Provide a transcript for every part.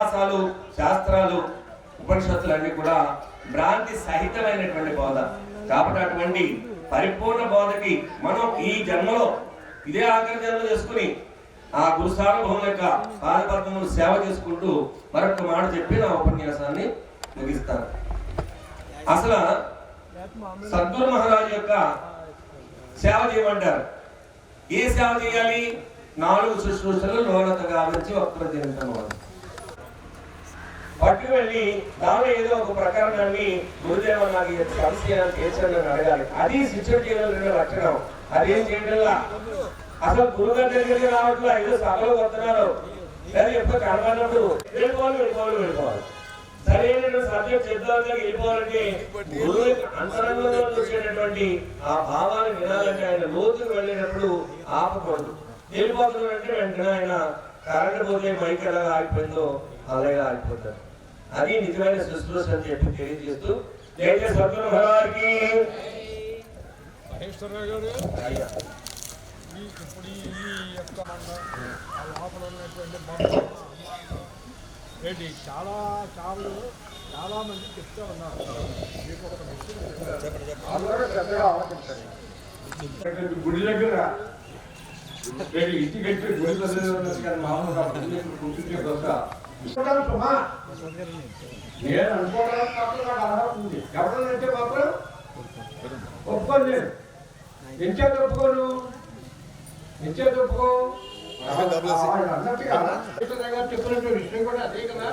శాస్త్రాలు ఉపనిషత్తులన్నీ కూడా భ్రాంతి సహితమైనటువంటి బోధ కాబట్టి అటువంటి పరిపూర్ణ బోధకి మనం ఈ జన్మలో ఇదే ఆఖరి జన్మ చేసుకుని ఆ గురుసార్వభౌముల యొక్క పాదపద్మములు సేవ చేసుకుంటూ మరొక మాట చెప్పి నా ఉపన్యాసాన్ని ముగిస్తాను. అసలు సద్గురు మహారాజు యొక్క సేవ చేయమంటారు. ఏ సేవ చేయాలి? 4 శుశ్రూషలు లోనత గావించి వక్రదించడం పట్టు వెళ్ళి దానిలో ఏదో ఒక ప్రకరణాన్ని గురుదేవ నాకు సమస్య చేర్చని అడగాలి. అది శిక్షణ చేయడం లక్షణం. అదేం చేయడంలా అసలు గురుగారి దగ్గరికి రావట్లా, ఏదో సభలో వస్తున్నారు లేదా ఎప్పుడు కనబడినప్పుడు వెళ్ళిపోవాలి. సరైన సబ్జెక్ట్ సిద్ధాంతంగా వెళ్ళిపోవాలంటే గురువు అంతరంగంలో చూసేటటువంటి ఆ భావాన్ని వినాలంటే ఆయన లోతుకు వెళ్ళినప్పుడు ఆపకూడదు. వెళ్ళిపోతున్నాడంటే వెంటనే ఆయన కరెంట్ పోతే మైక్ ఎలా ఆగిపోయిందో అలాగే ఆగిపోతారు. అది నిజమైన శుశ్రూష అని చెప్పి తెలియజేస్తూ సద్గురు మహారాజుకి ఇప్పుడు ఈ యొక్క లోపల ఉన్నటువంటి ఏంటి చాలా మంది చెప్తూ ఉన్నారు. మీకు ఒక గుడి దగ్గర ఇంటి కట్టి గుడి మామూలుగా నేను అనుకోవడానికి మాత్రం నాకు అర్హత ఉంది. ఎవరంటే మాత్రం ఒప్పుకోను. నేను ఎంచేత ఒప్పుకోను? అన్నట్టుగా చెప్పినట్టు విషయం కూడా అదే కదా.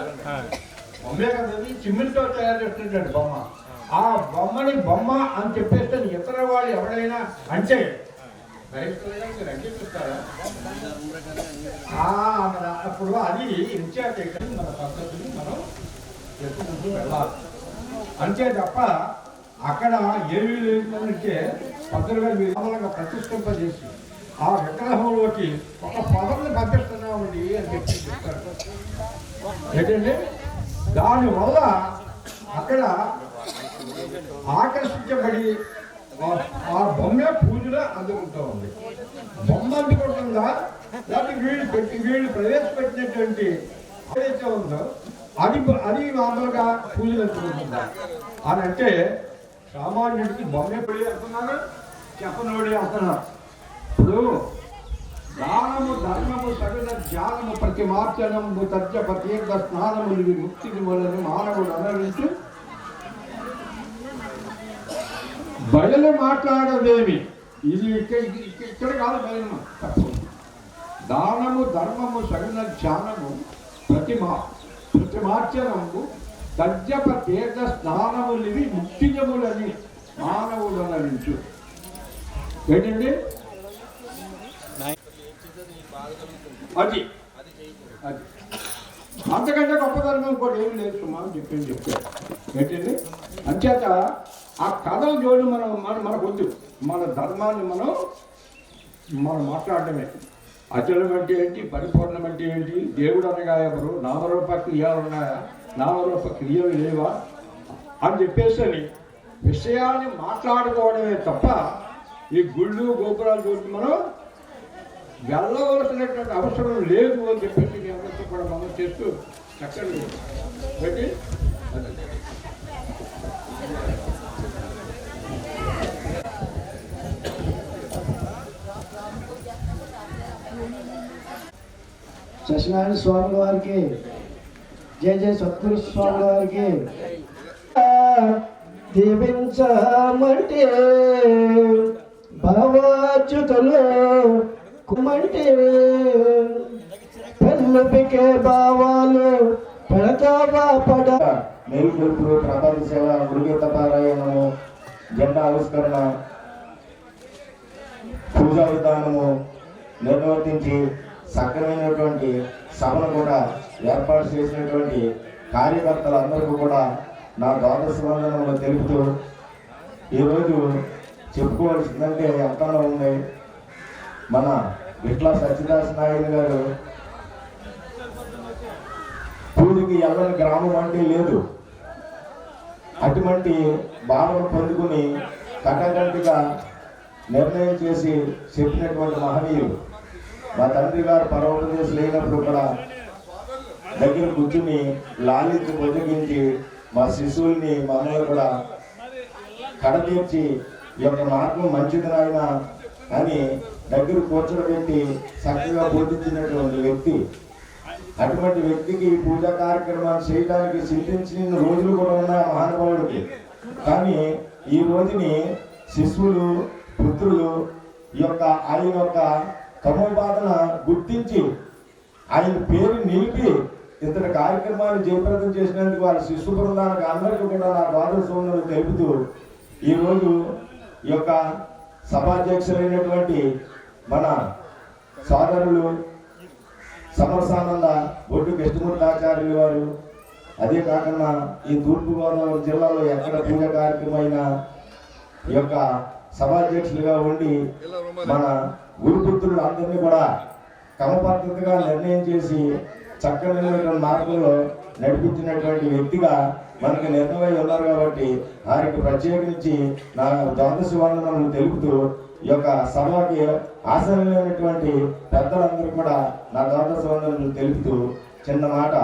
బొమ్మే కదండి, సిమెంట్తో తయారు చేస్తుంటాడు బొమ్మ. ఆ బొమ్మని బొమ్మ అని చెప్పేస్తే ఇతర వాళ్ళు ఎవరైనా అంటే మీరు అంగీకరిస్తారా? అప్పుడు అది ఎంచేత మన పద్ధతిని మనం చెప్పుకుంటూ వెళ్ళాలి అంతే తప్ప అక్కడ ఏమీ లేదంటే పద్ధతిగా మీరు ప్రతిష్ఠింపజేసి ఆ విగ్రహంలోకి ఒక పదవిని పంపిస్తున్నామండి అని చెప్పి చెప్తారు. ఏంటంటే దానివల్ల అక్కడ ఆకర్షించబడి ఆ బొమ్మ పూజలో అందుకుంటూ ఉంది. బొమ్మ అందుకుంటుందా లేకపోతే వీళ్ళు ప్రవేశపెట్టినటువంటి ఏదైతే ఉందో అది మామూలుగా పూజలు అందుకుంటుందా అని అంటే సామాన్యుడికి బొమ్మే పడి అంటున్నారా చెప్పనోడి అంటున్నారు. ఇప్పుడు దానము ధర్మము సగల జ్ఞానము ప్రతి మార్చనము తర్జప తీర్థ స్నానములు ముక్తిని మొదలని మానవుడు అనరించు బయలు మాట్లాడదేమి. ఇది ఇక్కడ కాదు బయలు తప్పు. దానము ధర్మము సగల జ్ఞానము ప్రతి మార్చనము తర్జప తీర్థ స్నానములివి ముక్తిజములని మానవుడు అనరించు. ఏంటండి అది అంతకంటే గొప్ప ధర్మం ఇంకోటి ఏమి లేదు సుమా అని చెప్పారు. ఏంటండి అంచేత ఆ కథలు జోడు మనకు వద్దు. మన ధర్మాన్ని మనం మాట్లాడటమే. అచలం అంటే ఏంటి, పరిపూర్ణం అంటే ఏంటి, దేవుడు అనగా ఎవరు, నామరూప క్రియాలు ఉన్నాయా, నామరూప క్రియలు లేవా అని చెప్పేసి విషయాన్ని మాట్లాడుకోవడమే తప్ప ఈ గుళ్ళు గోపురాలు చూసి మనం వెళ్ళవలసినటువంటి అవసరం లేదు అని చెప్పేసి అందరితో కూడా మనం చేస్తూ చక్కగా పెట్టి సత్యనారాయణ స్వామి వారికి జయ సద్గురు స్వామి వారికి దీవించమంటే భావాచ్యుతలు కుమంటే పెళ్ళికే భావాలు పెడతావా పడ మేలుకొలుపులు, ప్రభాత సేవ, గురుగీత పారాయణము, జెండా ఆవిష్కరణ, పూజా విధానము నిర్వర్తించి సక్రమైనటువంటి సభను కూడా ఏర్పాటు చేసినటువంటి కార్యకర్తలందరికీ కూడా నా ద్వాదశ వందనములు తెలుపుతూ ఈరోజు చెప్పుకోవాల్సిందంటే ఎంతలో ఉంది. మన ఇట్లా సత్యదాస్ నాయుడు గారు పూజకి ఎల్లని గ్రామం అంటే లేదు. అటువంటి భావన పొందుకుని కట్టగంటిగా నిర్ణయం చేసి చెప్పినటువంటి మహనీయులు. మా తండ్రి గారు పరోపదేశం లేనప్పుడు కూడా దగ్గర కూర్చుని లాలించి బొజ్జగించి మా శిశువుల్ని మమ్మల్ని కూడా కడతీర్చి ఈ యొక్క మార్గం మంచిది నాయన అని దగ్గర కూర్చోబెట్టి చక్కగా బోధించినటువంటి వ్యక్తి. అటువంటి వ్యక్తికి పూజా కార్యక్రమాలు చేయడానికి చింతించిన రోజులు కూడా ఉన్నాయి ఆ మహానుభావుడికి. కానీ ఈ రోజుని శిశువులు పుత్రులు ఈ యొక్క ఆయన యొక్క తమోపాదన గుర్తించి ఆయన పేరు నిలిపి ఇంతటి కార్యక్రమాలు జయప్రదం చేసినందుకు వాళ్ళ శిశు బృందానికి అందరికీ కూడా నా ద్వాదశ తెలుపుతూ ఈరోజు ఈ యొక్క సభాధ్యక్షులైనటువంటి మన సోదరులు సమరసానంద బొడ్డు కృష్ణమూర్తాచార్యులు వారు, అదే కాకుండా ఈ తూర్పుగోదావరి జిల్లాలో ఎక్కడ పూజ కార్యక్రమం అయినా ఈ యొక్క సభాధ్యక్షులుగా ఉండి మన గురుపుత్రులు అందరినీ కూడా క్రమపద్ధతిగా నిర్ణయం చేసి చక్కనైనటువంటి మార్గంలో నడిపించినటువంటి వ్యక్తిగా మనకు నిర్ణయమై ఉన్నారు కాబట్టి వారికి ప్రత్యేకించి నా ద్వాదశ వందనములు తెలుపుతూ ఈ యొక్క సభకి ఆసనమైనటువంటి పెద్దలందరూ కూడా నా ద్వాదశ వందనములు తెలుపుతూ చిన్న మాట,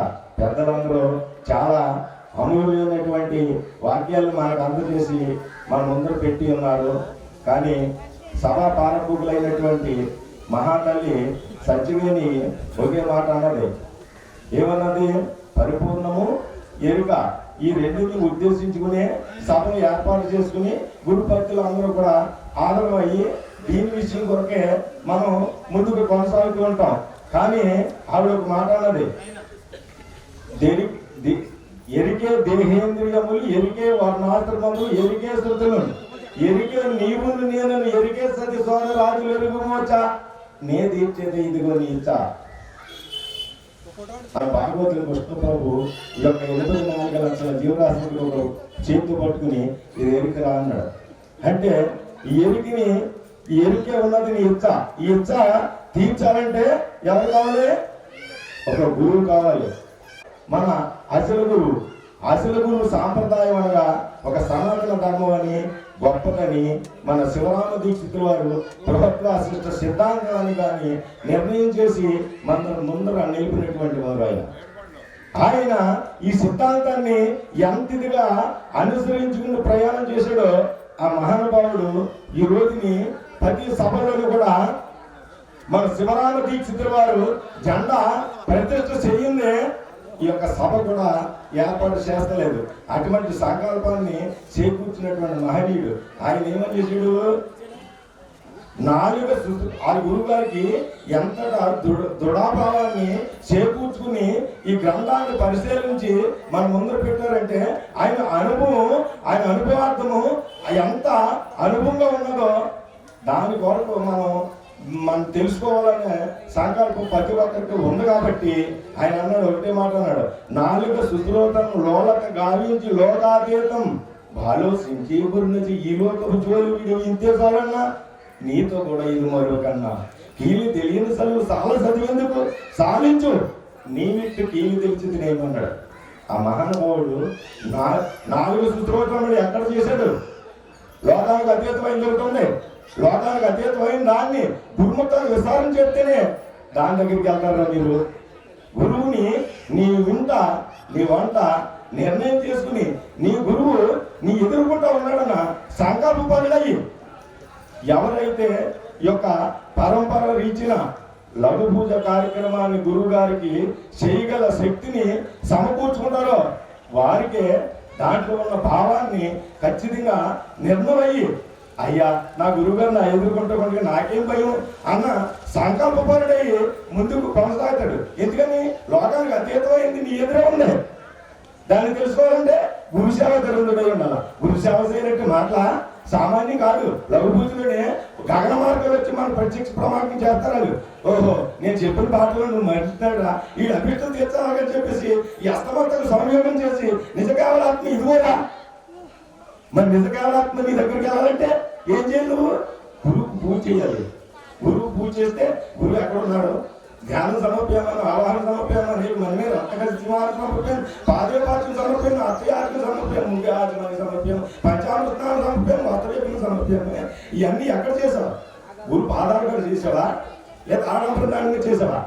పెద్దలందరూ చాలా అమూల్యమైనటువంటి వాక్యాలను మనకు అందజేసి మన ముందర పెట్టి ఉన్నారు. కానీ సభా పాలకులైనటువంటి మహాతల్లి సత్యవేణి ఒకే మాట అన్నది. ఏమన్నది? పరిపూర్ణము ఎరుక. ఈ రెండింటిని ఉద్దేశించుకునే సభను ఏర్పాటు చేసుకుని గురు భక్తులు అందరూ కూడా ఆదరణ అయ్యి దీని విషయం కొరకే మనం ముందుకు కొనసాగుతూ ఉంటాం. కానీ ఆవిడ ఒక మాట అన్నది, ఎరికే దేహేంద్రియములు, ఎరికే వర్ణాశ్రమములు, ఎరికే శృతులు, ఎరికే నీవును నేను, ఎరికే సతి సోదరాజులు ఎరుగుమోచా నే తీర్చేది ఇదిగో నీచా. భాగవతులు కృష్ణ ప్రభు ఈ యొక్క 84 లక్షల జీవరాశులు చేతితో పట్టుకుని ఇది ఎరికరా అన్నాడు. అంటే ఈ ఎరికిని, ఈ ఎరికే ఉన్నది నీ ఇచ్చ. ఈ ఇచ్చ తీర్చాలంటే ఎవరు కావాలి? ఒక గురువు కావాలి. మన అసలు గురువు సాంప్రదాయం అనగా ఒక సనాతన ధర్మం అని, గొప్పదని మన శివరామ దీక్షితుల వారు బృహద్వాసిష్ట సిద్ధాంతాన్ని కానీ నిర్ణయం చేసి మన ముందర నిలిపినటువంటి వారు ఆయన ఈ సిద్ధాంతాన్ని ఎంతగా అనుసరించుకుని ప్రయాణం చేశాడో ఆ మహానుభావుడు ఈ రోజుని ప్రతి సభలోనూ కూడా మన శివరామ దీక్షితుల వారు జెండా ప్రతిష్ఠ చేయిందే ఈ యొక్క సభ కూడా ఏర్పాటు చేస్తలేదు. అటువంటి సంకల్పాన్ని చేకూర్చినటువంటి మహనీయుడు ఆయన ఏమని చేశాడు? ఆ గురువు గారికి ఎంతగా దృఢాభావాన్ని చేకూర్చుకుని ఈ గ్రంథాన్ని పరిశీలించి మన ముందర పెట్టారంటే ఆయన అనుభవార్థము ఎంత అనుభవంగా ఉన్నదో దాని కొరకు మనం తెలుసుకోవాలనే సంకల్పం ప్రతి ఒక్కరికి ఉంది. కాబట్టి ఆయన అన్నాడు, ఒకటే మాట అన్నాడు, నాలుక సుశ్రోతం లోలక గావించి లోకాతీతం ఆలోచించి గురించి ఈ లోకపు జోలు వీడు ఇంతే చాలన్నా నీతో కూడా ఇది మరొకన్నా కీలి తెలియని సలు చాలా చదివేందుకు సాధించు నీ విట్టు కీలి తెలిసింది నేమన్నాడు. ఆ మహానుభావుడు 4 సుశ్రోతములు ఎక్కడ చేశాడు? లోకానికి అతీతమైన దొరుకుతుంది. లోకానికి అతీతమైన దాన్ని దుర్మతాన్ని విచారణ చేస్తేనే దాని దగ్గరికి వెళ్తారా మీరు? గురువుని నీ వంట నిర్ణయం చేసుకుని నీ గురువు నీ ఎదుర్కొంటా ఉన్నాడన్న సంకల్పపరుడయ్యి ఎవరైతే ఈ యొక్క పరంపర రీచిన లఘు పూజ కార్యక్రమాన్ని గురువు గారికి చేయగల శక్తిని సమకూర్చుకుంటారో వారికే దాంట్లో ఉన్న భావాన్ని ఖచ్చితంగా నిర్ణయమయ్యి, అయ్యా నా గురువుగారు నా ఎదుర్కొంటే నాకేం భయం అన్న సంకల్పపరుడయ్యి ముందుకు కొనసాగుతాడు. ఎందుకని? లోకానికి అతీతమైంది నీ ఎదురే ఉంది. దాన్ని తెలుసుకోవాలంటే గురుసేవ జరుగుతుండే ఉండాలి. గురుసేవ చేయనట్టు మాటల సామాన్యం కాదు. లఘు పూజలోనే గగన మార్గాలు వచ్చి మనం ప్రత్యక్ష ప్రమాణం చేస్తారు. ఓహో నేను చెప్పిన పాటలో నువ్వు మర్చిపోయాడా, ఈ అభిష్టం తీర్చాలని చెప్పేసి ఈ అస్తమంతకు సంయోగం చేసి నిజకేవలాత్మ ఇదిగోరా. మరి నిజకేవలాత్మ నీ దగ్గరికి వెళ్ళాలంటే ఏం చేయాలి? నువ్వు గురువుకు పూజ చేయాలి. గురువు పూజ చేస్తే గురువు ఎక్కడ ఉన్నాడు? ధ్యానం సమర్పయాలను, ఆవాహన సమర్పయాలను, మనమే రక్తగతి సింహారం సమర్పయాను, పాదయోపార్చన సమర్పయాను, అత్యార్చన సమర్పయాను, ముఖ్య ఆచమని సమర్పయాను, పంచామృతాలు సమర్పయాను, వస్త్రయోగం సమర్పయాను. ఇవన్నీ ఎక్కడ చేసావా? గురు పాదాలు కూడా చేసావా? లేదా ఆడంబరదానంగా చేసావా?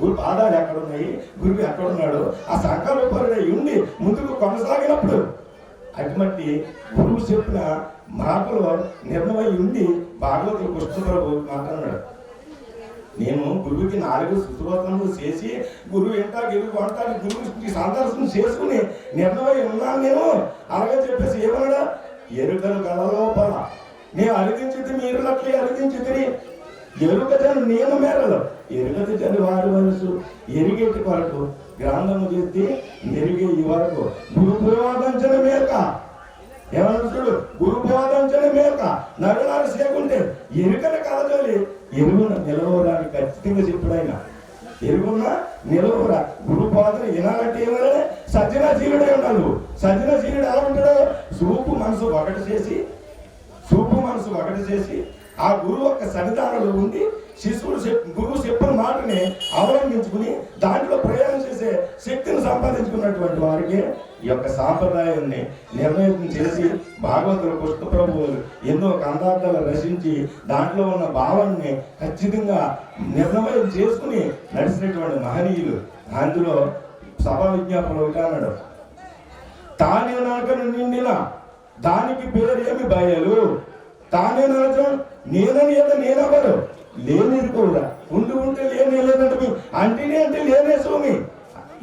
గురు పాదాలు ఎక్కడున్నాయి, గురువు ఎక్కడున్నాడు, ఆ సంకల్పరుడై ఉండి ముందుకు కొనసాగినప్పుడు అటువంటి గురువు చెప్పిన మాటలో నిర్ణయం ఉండి భాగవతులు కృష్ణప్రభు మాట్లాడాడు. నేను గురువుకి 4 స్తోత్రములు చేసి గురువు ఎంటా గురువు అంటారు గురువుకి సందర్శనం చేసుకుని నిర్ణయం ఉన్నాను నేను అలాగే చెప్పేసి ఏమన్నాడా, ఎరుకలు గల లోపల నేను అరిగించితే మీరు అట్లే అరిగించితే ఎరుకతను నియమ మేరలో ఎరుగతి జని వారి వయసు ఎరిగేటి వరకు గ్రంథము చేస్తే మెరుగే ఈ వరకు గురు ప్రవాదించిన మేక ఏమన్నా చూడు, గురు ప్రవాదించిన మేక నగరాలు సేకుంటే ఎరుకల కలజోలి ఎరుగున నిలవరాని ఖచ్చితంగా చెప్పుడైనా ఎరుగున్న నిలవరా గురు బోధన వినాలంటే ఏమన్నా సజ్జనశీలుడే ఉండాలి. సజ్జనశీలుడు ఎలా ఉంటాడో సూపు మనసు ఒకటి చేసి ఆ గురువు యొక్క సన్నిధానంలో ఉండి గురువు చెప్పిన మాటని అవలంబించుకుని దాంట్లో ప్రయాణం చేసే శక్తిని సంపాదించుకున్నటువంటి వారికి ఈ యొక్క సాంప్రదాయాన్ని నిర్ణయం చేసి భాగవతుల కృష్ణప్రభువులు ఎన్నో కందార్థాలు రచించి దాంట్లో ఉన్న భావాన్ని ఖచ్చితంగా నిర్ణయం చేసుకుని నడిచినటువంటి మహనీయులు. అందులో సభా విజ్ఞాపన ఒకటి అన్నాడు, తానే నాకను నిండిన దానికి పేరేమి బయలు, తానే నరచం నేనని ఏదో నేనెవరు లేనిరుకోరా ఉంటే లేనే లేదంటే అంటేనే అంటే లేనే స్వామి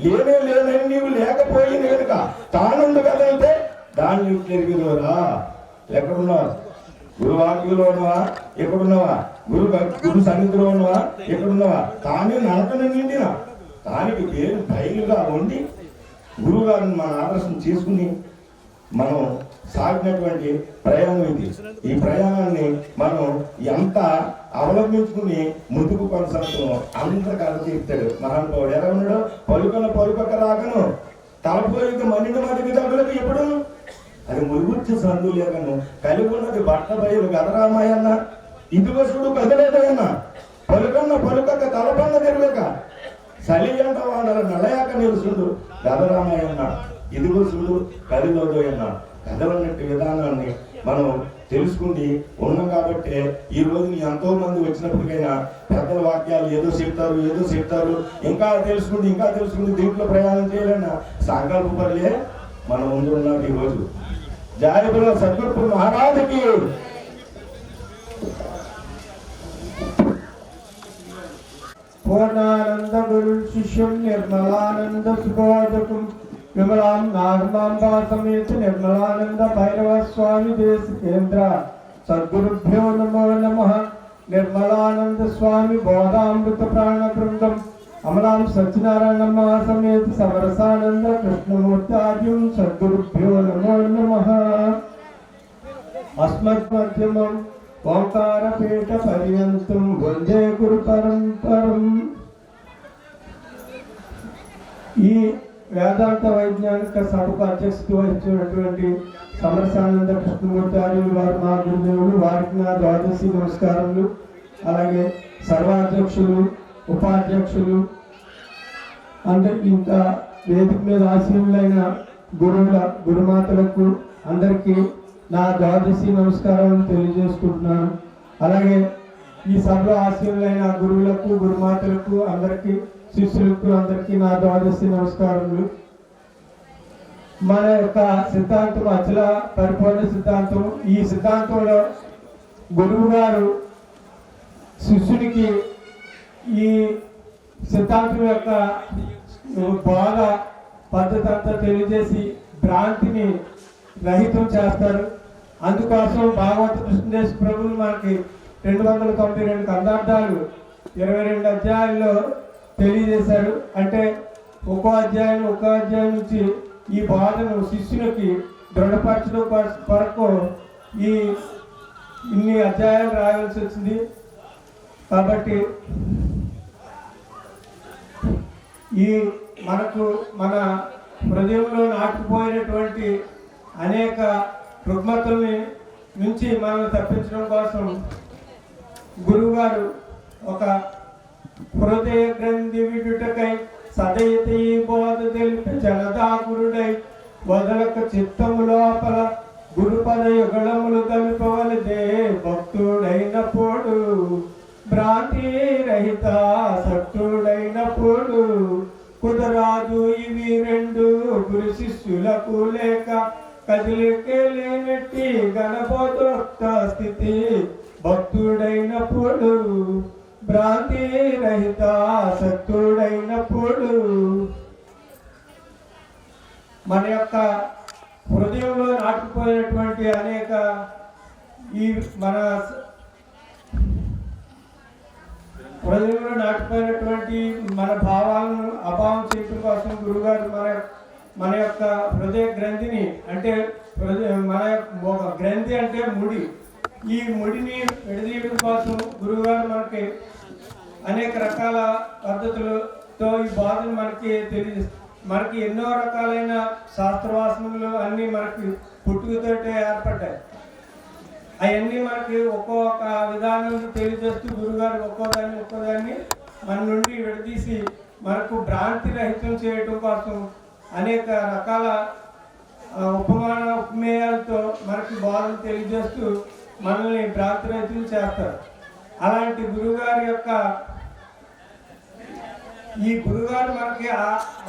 లేనే లేదని నీవు లేకపోయి నేనుక తానుండు కదంటే దాన్ని తిరిగినవరా ఎక్కడున్నావా, గురువాక్యులో ఉన్నవా, ఎక్కడున్నావా, గురు సన్నిధిలో ఉన్నవా, ఎక్కడున్నావా, తానే నడకను నిండిన దానికి పేరు బయలుగా ఉండి గురువు గారిని మన ఆదర్శం చేసుకుని మనం సాగినటువంటి ప్రయాణం ఇది. ఈ ప్రయాణాన్ని మనం ఎంత అవలంబించుకుని ముందుకు కొనసాగుతామో అంత కథ తీర్తాడు మహానుభావుడు. ఎలా ఉన్నాడు, పలుకొక రాగను తలపోయిక మన్నిన మధ్యకి దగ్గరకు ఎప్పుడు అది మురుగుచ్చి సందు లేకను కలిగి ఉన్నది బట్ట బయలు గదరామాయన్న ఇదిగో చూడు కదలేదన్న పలుకక తలపన్న తిరగక చలి అంట వాళ్ళ నలయాక నిలుచుడు గదరామాయన్న ఇదిగో చూడు కదిలోదోయన్న. కథలన్నట్టు విధానాన్ని మనం తెలుసుకుంది ఉన్నాం కాబట్టి ఈ రోజు ఎంతో మంది వచ్చినప్పటికైనా పెద్దల వాక్యాలు ఏదో చెప్తారు ఇంకా తెలుసుకుంది దీంట్లో ప్రయాణం చేయాలన్నా సంకల్ప పనులే మనం ముందు ఉన్నాం. ఈ రోజు జాయబుల సద్గురు మహారాజుకి పూర్ణానంద గురు శిష్యం నిర్మలానంద సుబోధకం విమలాం నాగమాంబా సమేత నిర్మలానంద భైరవ స్వామి దేశ కేంద్ర సద్గురుభ్యో నమో నమః. నిర్మలానంద స్వామి బోధామృత ప్రాణ బృందం అమలాం సత్యనారాయణ సమేత సమరసానంద కృష్ణమూర్తాద్యం సద్గురుభ్యో నమో నమః. అస్మద్మధ్యమం ఓంకారపీఠ పర్యంతం వందే గురు పరంపరం. ఈ వేదాంత వైజ్ఞానిక సభకు అధ్యక్షత వహించినటువంటి సమరసానంద కృష్ణమూర్తి ఆర్యులు వారు మా గురుదేవులు, వారికి నా ద్వాదశి నమస్కారములు. అలాగే సర్వాధ్యక్షులు, ఉపాధ్యక్షులు అందరి ఇంకా వేదిక మీద ఆశీనులైన గురుమాతలకు అందరికీ నా ద్వాదశి నమస్కారాలను తెలియజేసుకుంటున్నాను. అలాగే ఈ సభలో ఆశీనులైన గురువులకు, గురుమాతలకు, అందరికీ శిష్యులకు అందరికీ నా ద్వాదశి నమస్కారములు. మన యొక్క సిద్ధాంతం అచల పరిపూర్ణ సిద్ధాంతం. ఈ సిద్ధాంతంలో గురువు గారు శిష్యునికి ఈ సిద్ధాంతం యొక్క బోధ పద్ధతి అంతా తెలియజేసి భ్రాంతిని రహితం చేస్తారు. అందుకోసం భాగవత కృష్ణదేశ ప్రభువులు మనకి 292 కందార్థాలు 22 అధ్యాయాల్లో తెలియజేశారు. అంటే ఒక్కో అధ్యాయం నుంచి ఈ బోధను శిష్యునికి దృఢపరచడం కొరకు ఇన్ని అధ్యాయాలు రాయాల్సి వచ్చింది. కాబట్టి మన హృదయంలో నాటుకుపోయినటువంటి అనేక రుగ్మతల్ని నుంచి మనల్ని తప్పించడం కోసం గురువుగారు ఒక హృదయ గ్రంథి విడుటకై సదయత ఈ బోధ తెలిపి జలదాగురుడై వదలక చిత్తము లోపల గురుపద యుగళములు కలుపవలదే భక్తుడైన పోడు భ్రాంతి రహిత సత్తుడైనప్పుడు కుదరాదు ఇవి రెండు గురు శిష్యులకు లేక కదిలికెళ్ళినట్టి గణపోతోక్త స్థితి భక్తుడైనప్పుడు భ్రాంతి రహిత సత్తుడైనప్పుడు మన యొక్క హృదయంలో నాటుకుపోయినటువంటి అనేక ఈ మన హృదయంలో నాటుకుపోయినటువంటి మన భావాలను అభావం చేయడం కోసం గురుగారు మన యొక్క హృదయ గ్రంథిని అంటే మన ఒక గ్రంథి అంటే ముడి, ఈ ముడిని విడదీయడం కోసం గురువుగారు మనకి అనేక రకాల పద్ధతులతో ఈ బాధను మనకి ఎన్నో రకాలైన శాస్త్రవాసనలు అన్నీ మనకి పుట్టుకతోటే ఏర్పడ్డాయి. అవన్నీ మనకి ఒక్కొక్క విధానం తెలియజేస్తూ గురుగారు ఒక్కోదాన్ని మన నుండి విడదీసి మనకు భ్రాంతి రహితం చేయడం కోసం అనేక రకాల ఉపమేయాలతో మనకి బోధన తెలియజేస్తూ మనల్ని భ్రాంతి రహితం చేస్తారు. అలాంటి గురుగారి యొక్క ఈ గురుగారు మనకి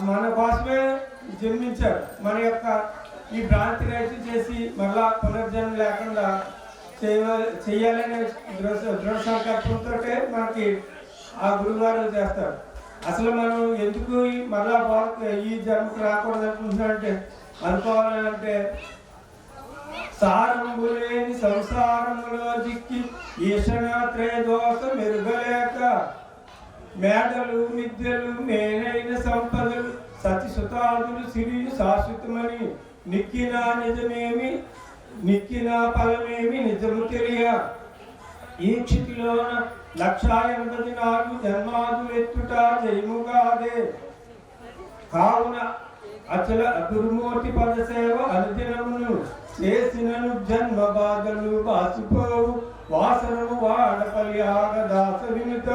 మన కోసమే జన్మించారు. మన యొక్క ఈ భ్రాంతి రహితం చేసి మళ్ళా పునర్జన్మ లేకుండా చేయాలనే దృఢ సంకల్పంతో మనకి ఆ గురుగారు చేస్తారు. అసలు మనం ఎందుకు మళ్ళా ఈ జన్మకు రాకూడదు అనుకోవాలంటే సారంబు లేని సంసారములో దిక్కి ఈశనాత్రే దోష మెరుగలేక మేడలు మిద్దెలు మేలైన సంపదలు సతిసుతాదులు సిరి శాశ్వతమని నిక్కిన ఫలమేమి నిజము తెలియ ఈ క్షితిలోన 1,84 జన్మాదులు ఎత్తుట జయముగాదే కావున అచల గురుమూర్తి పద సేవ అనుదినమును చేసినను జన్మ బాధలు బాసిపోవు వాసనము వాడపల్లి ఆగదాస వినుత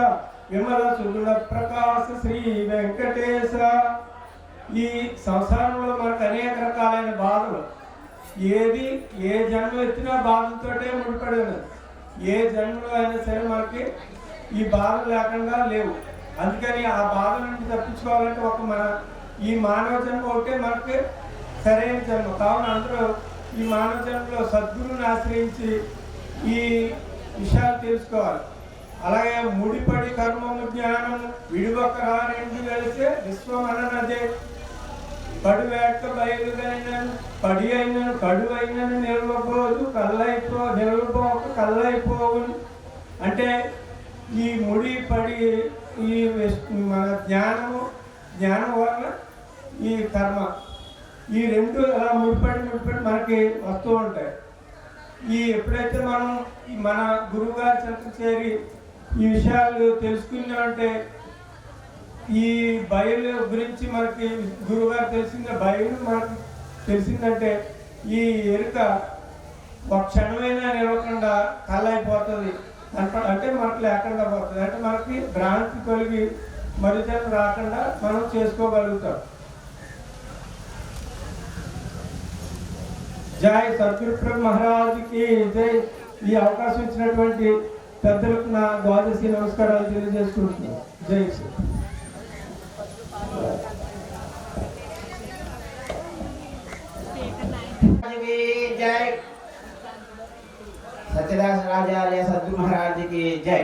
విమల సుగుణ ప్రకాశ శ్రీ వెంకటేశ. ఈ సంసారంలో మనకు అనేక రకాలైన బాధలు, ఏ జన్మ ఎత్తినా బాధలతోటే ముడిపడి ఉన్నది. ఏ జన్మలో అయినా సరే మనకి ఈ బాధలు లేకుండా లేవు. అందుకని ఆ బాధ నుండి తప్పించుకోవాలంటే ఈ మానవ జన్మ ఒకటే మనకి సరైన జన్మ. కావున అందరూ ఈ మానవ జన్మలో సద్గురుని ఆశ్రయించి ఈ విషయాలు తెలుసుకోవాలి. అలాగే ముడిపడి కర్మము జ్ఞానము విడివక రెండు కలిసే విశ్వం అన్నదే పడివేట బయలుదైనను పడి అయినను కడు అయినను నిలవబోదు నిలవబోక కళ్ళైపోవును. అంటే ఈ ముడి పడి ఈ మన జ్ఞానం వల్ల ఈ కర్మ ఈ రెండు అలా ముడిపడి మనకి వస్తూ ఉంటాయి. ఎప్పుడైతే మనం మన గురువుగారి చెంత చేరి ఈ విషయాలు తెలుసుకున్నామంటే ఈ బయలు గురించి మనకి గురువుగారు మనకు తెలిసిందంటే ఈ ఎరుక ఒక క్షణమైనా నిలవకుండా కళ్ళైపోతుంది అంటే మనకు లేకుండా పోతుంది. అంటే మనకి భ్రాంతి కలిగి మరుజన్మ రాకుండా మనం చేసుకోగలుగుతాం. జై సద్గురు మహారాజుకి జై. ఈ అవకాశం ఇచ్చినటువంటి పెద్దలకు నా ద్వాదశి నమస్కారాలు తెలియజేసుకుంటున్నాను. జై శ్రీ. जय सत्यदास राजालय सद्गुरु महाराज की जय.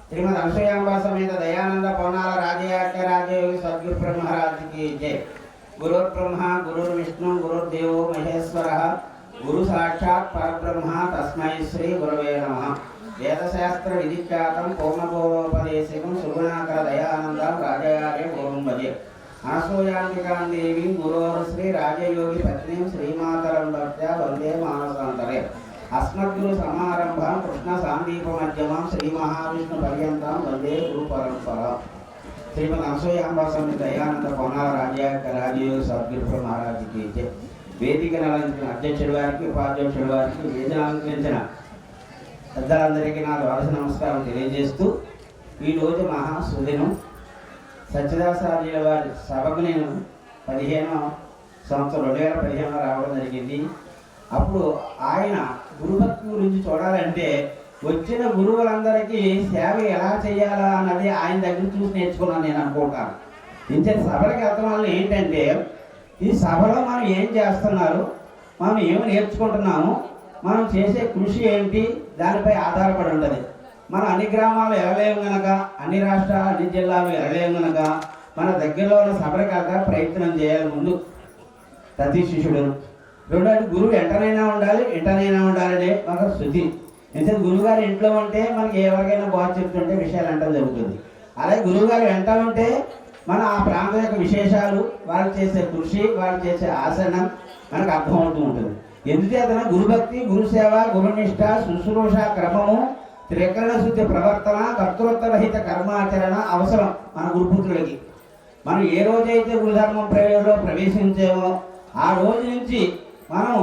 श्रीमद अनुसुयांबा समेत दयानंद पवनाल राजयाज्ञ राजयोगी सद्गुरु ब्रह्म महाराज की जय. गुरुर् ब्रह्मा गुरुर्विष्णु गुरुर्देवो महेश्वरः गुरु साक्षात् परब्रह्म तस्मै श्री गुरवे नमः. वेदशास्त्र विधिख्यातं पूर्णपूर्वोपदेशिकं सुगुणाकर दयानंदं राजयाज्ञ गुरुं भजे. అనసూయాంబికాం దేవీం గురోర్ శ్రీ రాజయోగి పత్నీం శ్రీమాతరం భక్త్యా వందే మానసాంతరే. అస్మద్గురు సమారంభం కృష్ణ సాందీప మధ్యమం శ్రీ మహావిష్ణు పర్యంతం వందే గురు పరంపర. శ్రీమద్ అనసూయాంబా స్వామి దయానంద పవనాల రాజయోగి సద్గురు మహారాజుకి వేదికను అలంకరించిన అధ్యక్షుడి వారికి ఉపాధ్యక్షుడి వారికి వేదికను అలంకరించిన పెద్దలందరికీ నా ద్వాదశ నమస్కారం తెలియజేస్తూ ఈరోజు మహా సుదినం. సత్యదాసార్యుల వారి సభకు నేను 15వ సంవత్సరం 2015 రావడం జరిగింది. అప్పుడు ఆయన గురుభక్తి గురించి చూడాలంటే వచ్చిన గురువులందరికీ సేవ ఎలా చేయాలా అన్నది ఆయన దగ్గర చూసి నేర్చుకున్నాను నేను అనుకుంటాను. ఇంత సభలకు వెళ్తాం వల్ల ఏంటంటే ఈ సభలో మనం ఏం చేస్తున్నారు, మనం ఏమి నేర్చుకుంటున్నాము, మనం చేసే కృషి ఏంటి, దానిపై ఆధారపడి ఉంటుంది. మనం అన్ని గ్రామాలు వెళ్ళలేము కనుక, అన్ని రాష్ట్రాలు అన్ని జిల్లాలు వెళ్ళలేము కనుక మన దగ్గరలో ఉన్న సభలకు వెళ్ళక ప్రయత్నం చేయాలి ముందు ప్రతి శిష్యుడు. రెండోది గురువు ఎంటనైనా ఉండాలనే ఒక శృతి. ఎందుకంటే గురువుగారు ఇంట్లో ఉంటే మనకి ఎవరికైనా బాగా చెప్తుంటే విషయాలు అంటం జరుగుతుంది. అలాగే గురువుగారు వెంట ఉంటే మన ఆ ప్రాంతం యొక్క విశేషాలు, వాళ్ళు చేసే కృషి, వాళ్ళు చేసే ఆసనం మనకు అర్థమవుతూ ఉంటుంది. ఎందుచేతన గురుభక్తి, గురుసేవ, గురునిష్ట, శుశ్రూష క్రమము, త్రికరణ శుద్ధి ప్రవర్తన, కర్తృత్వరహిత కర్మాచరణ అవసరం మన గురుపుత్రులకి. మనం ఏ రోజైతే గురుధర్మం ప్రయోగంలో ప్రవేశించామో ఆ రోజు నుంచి మనం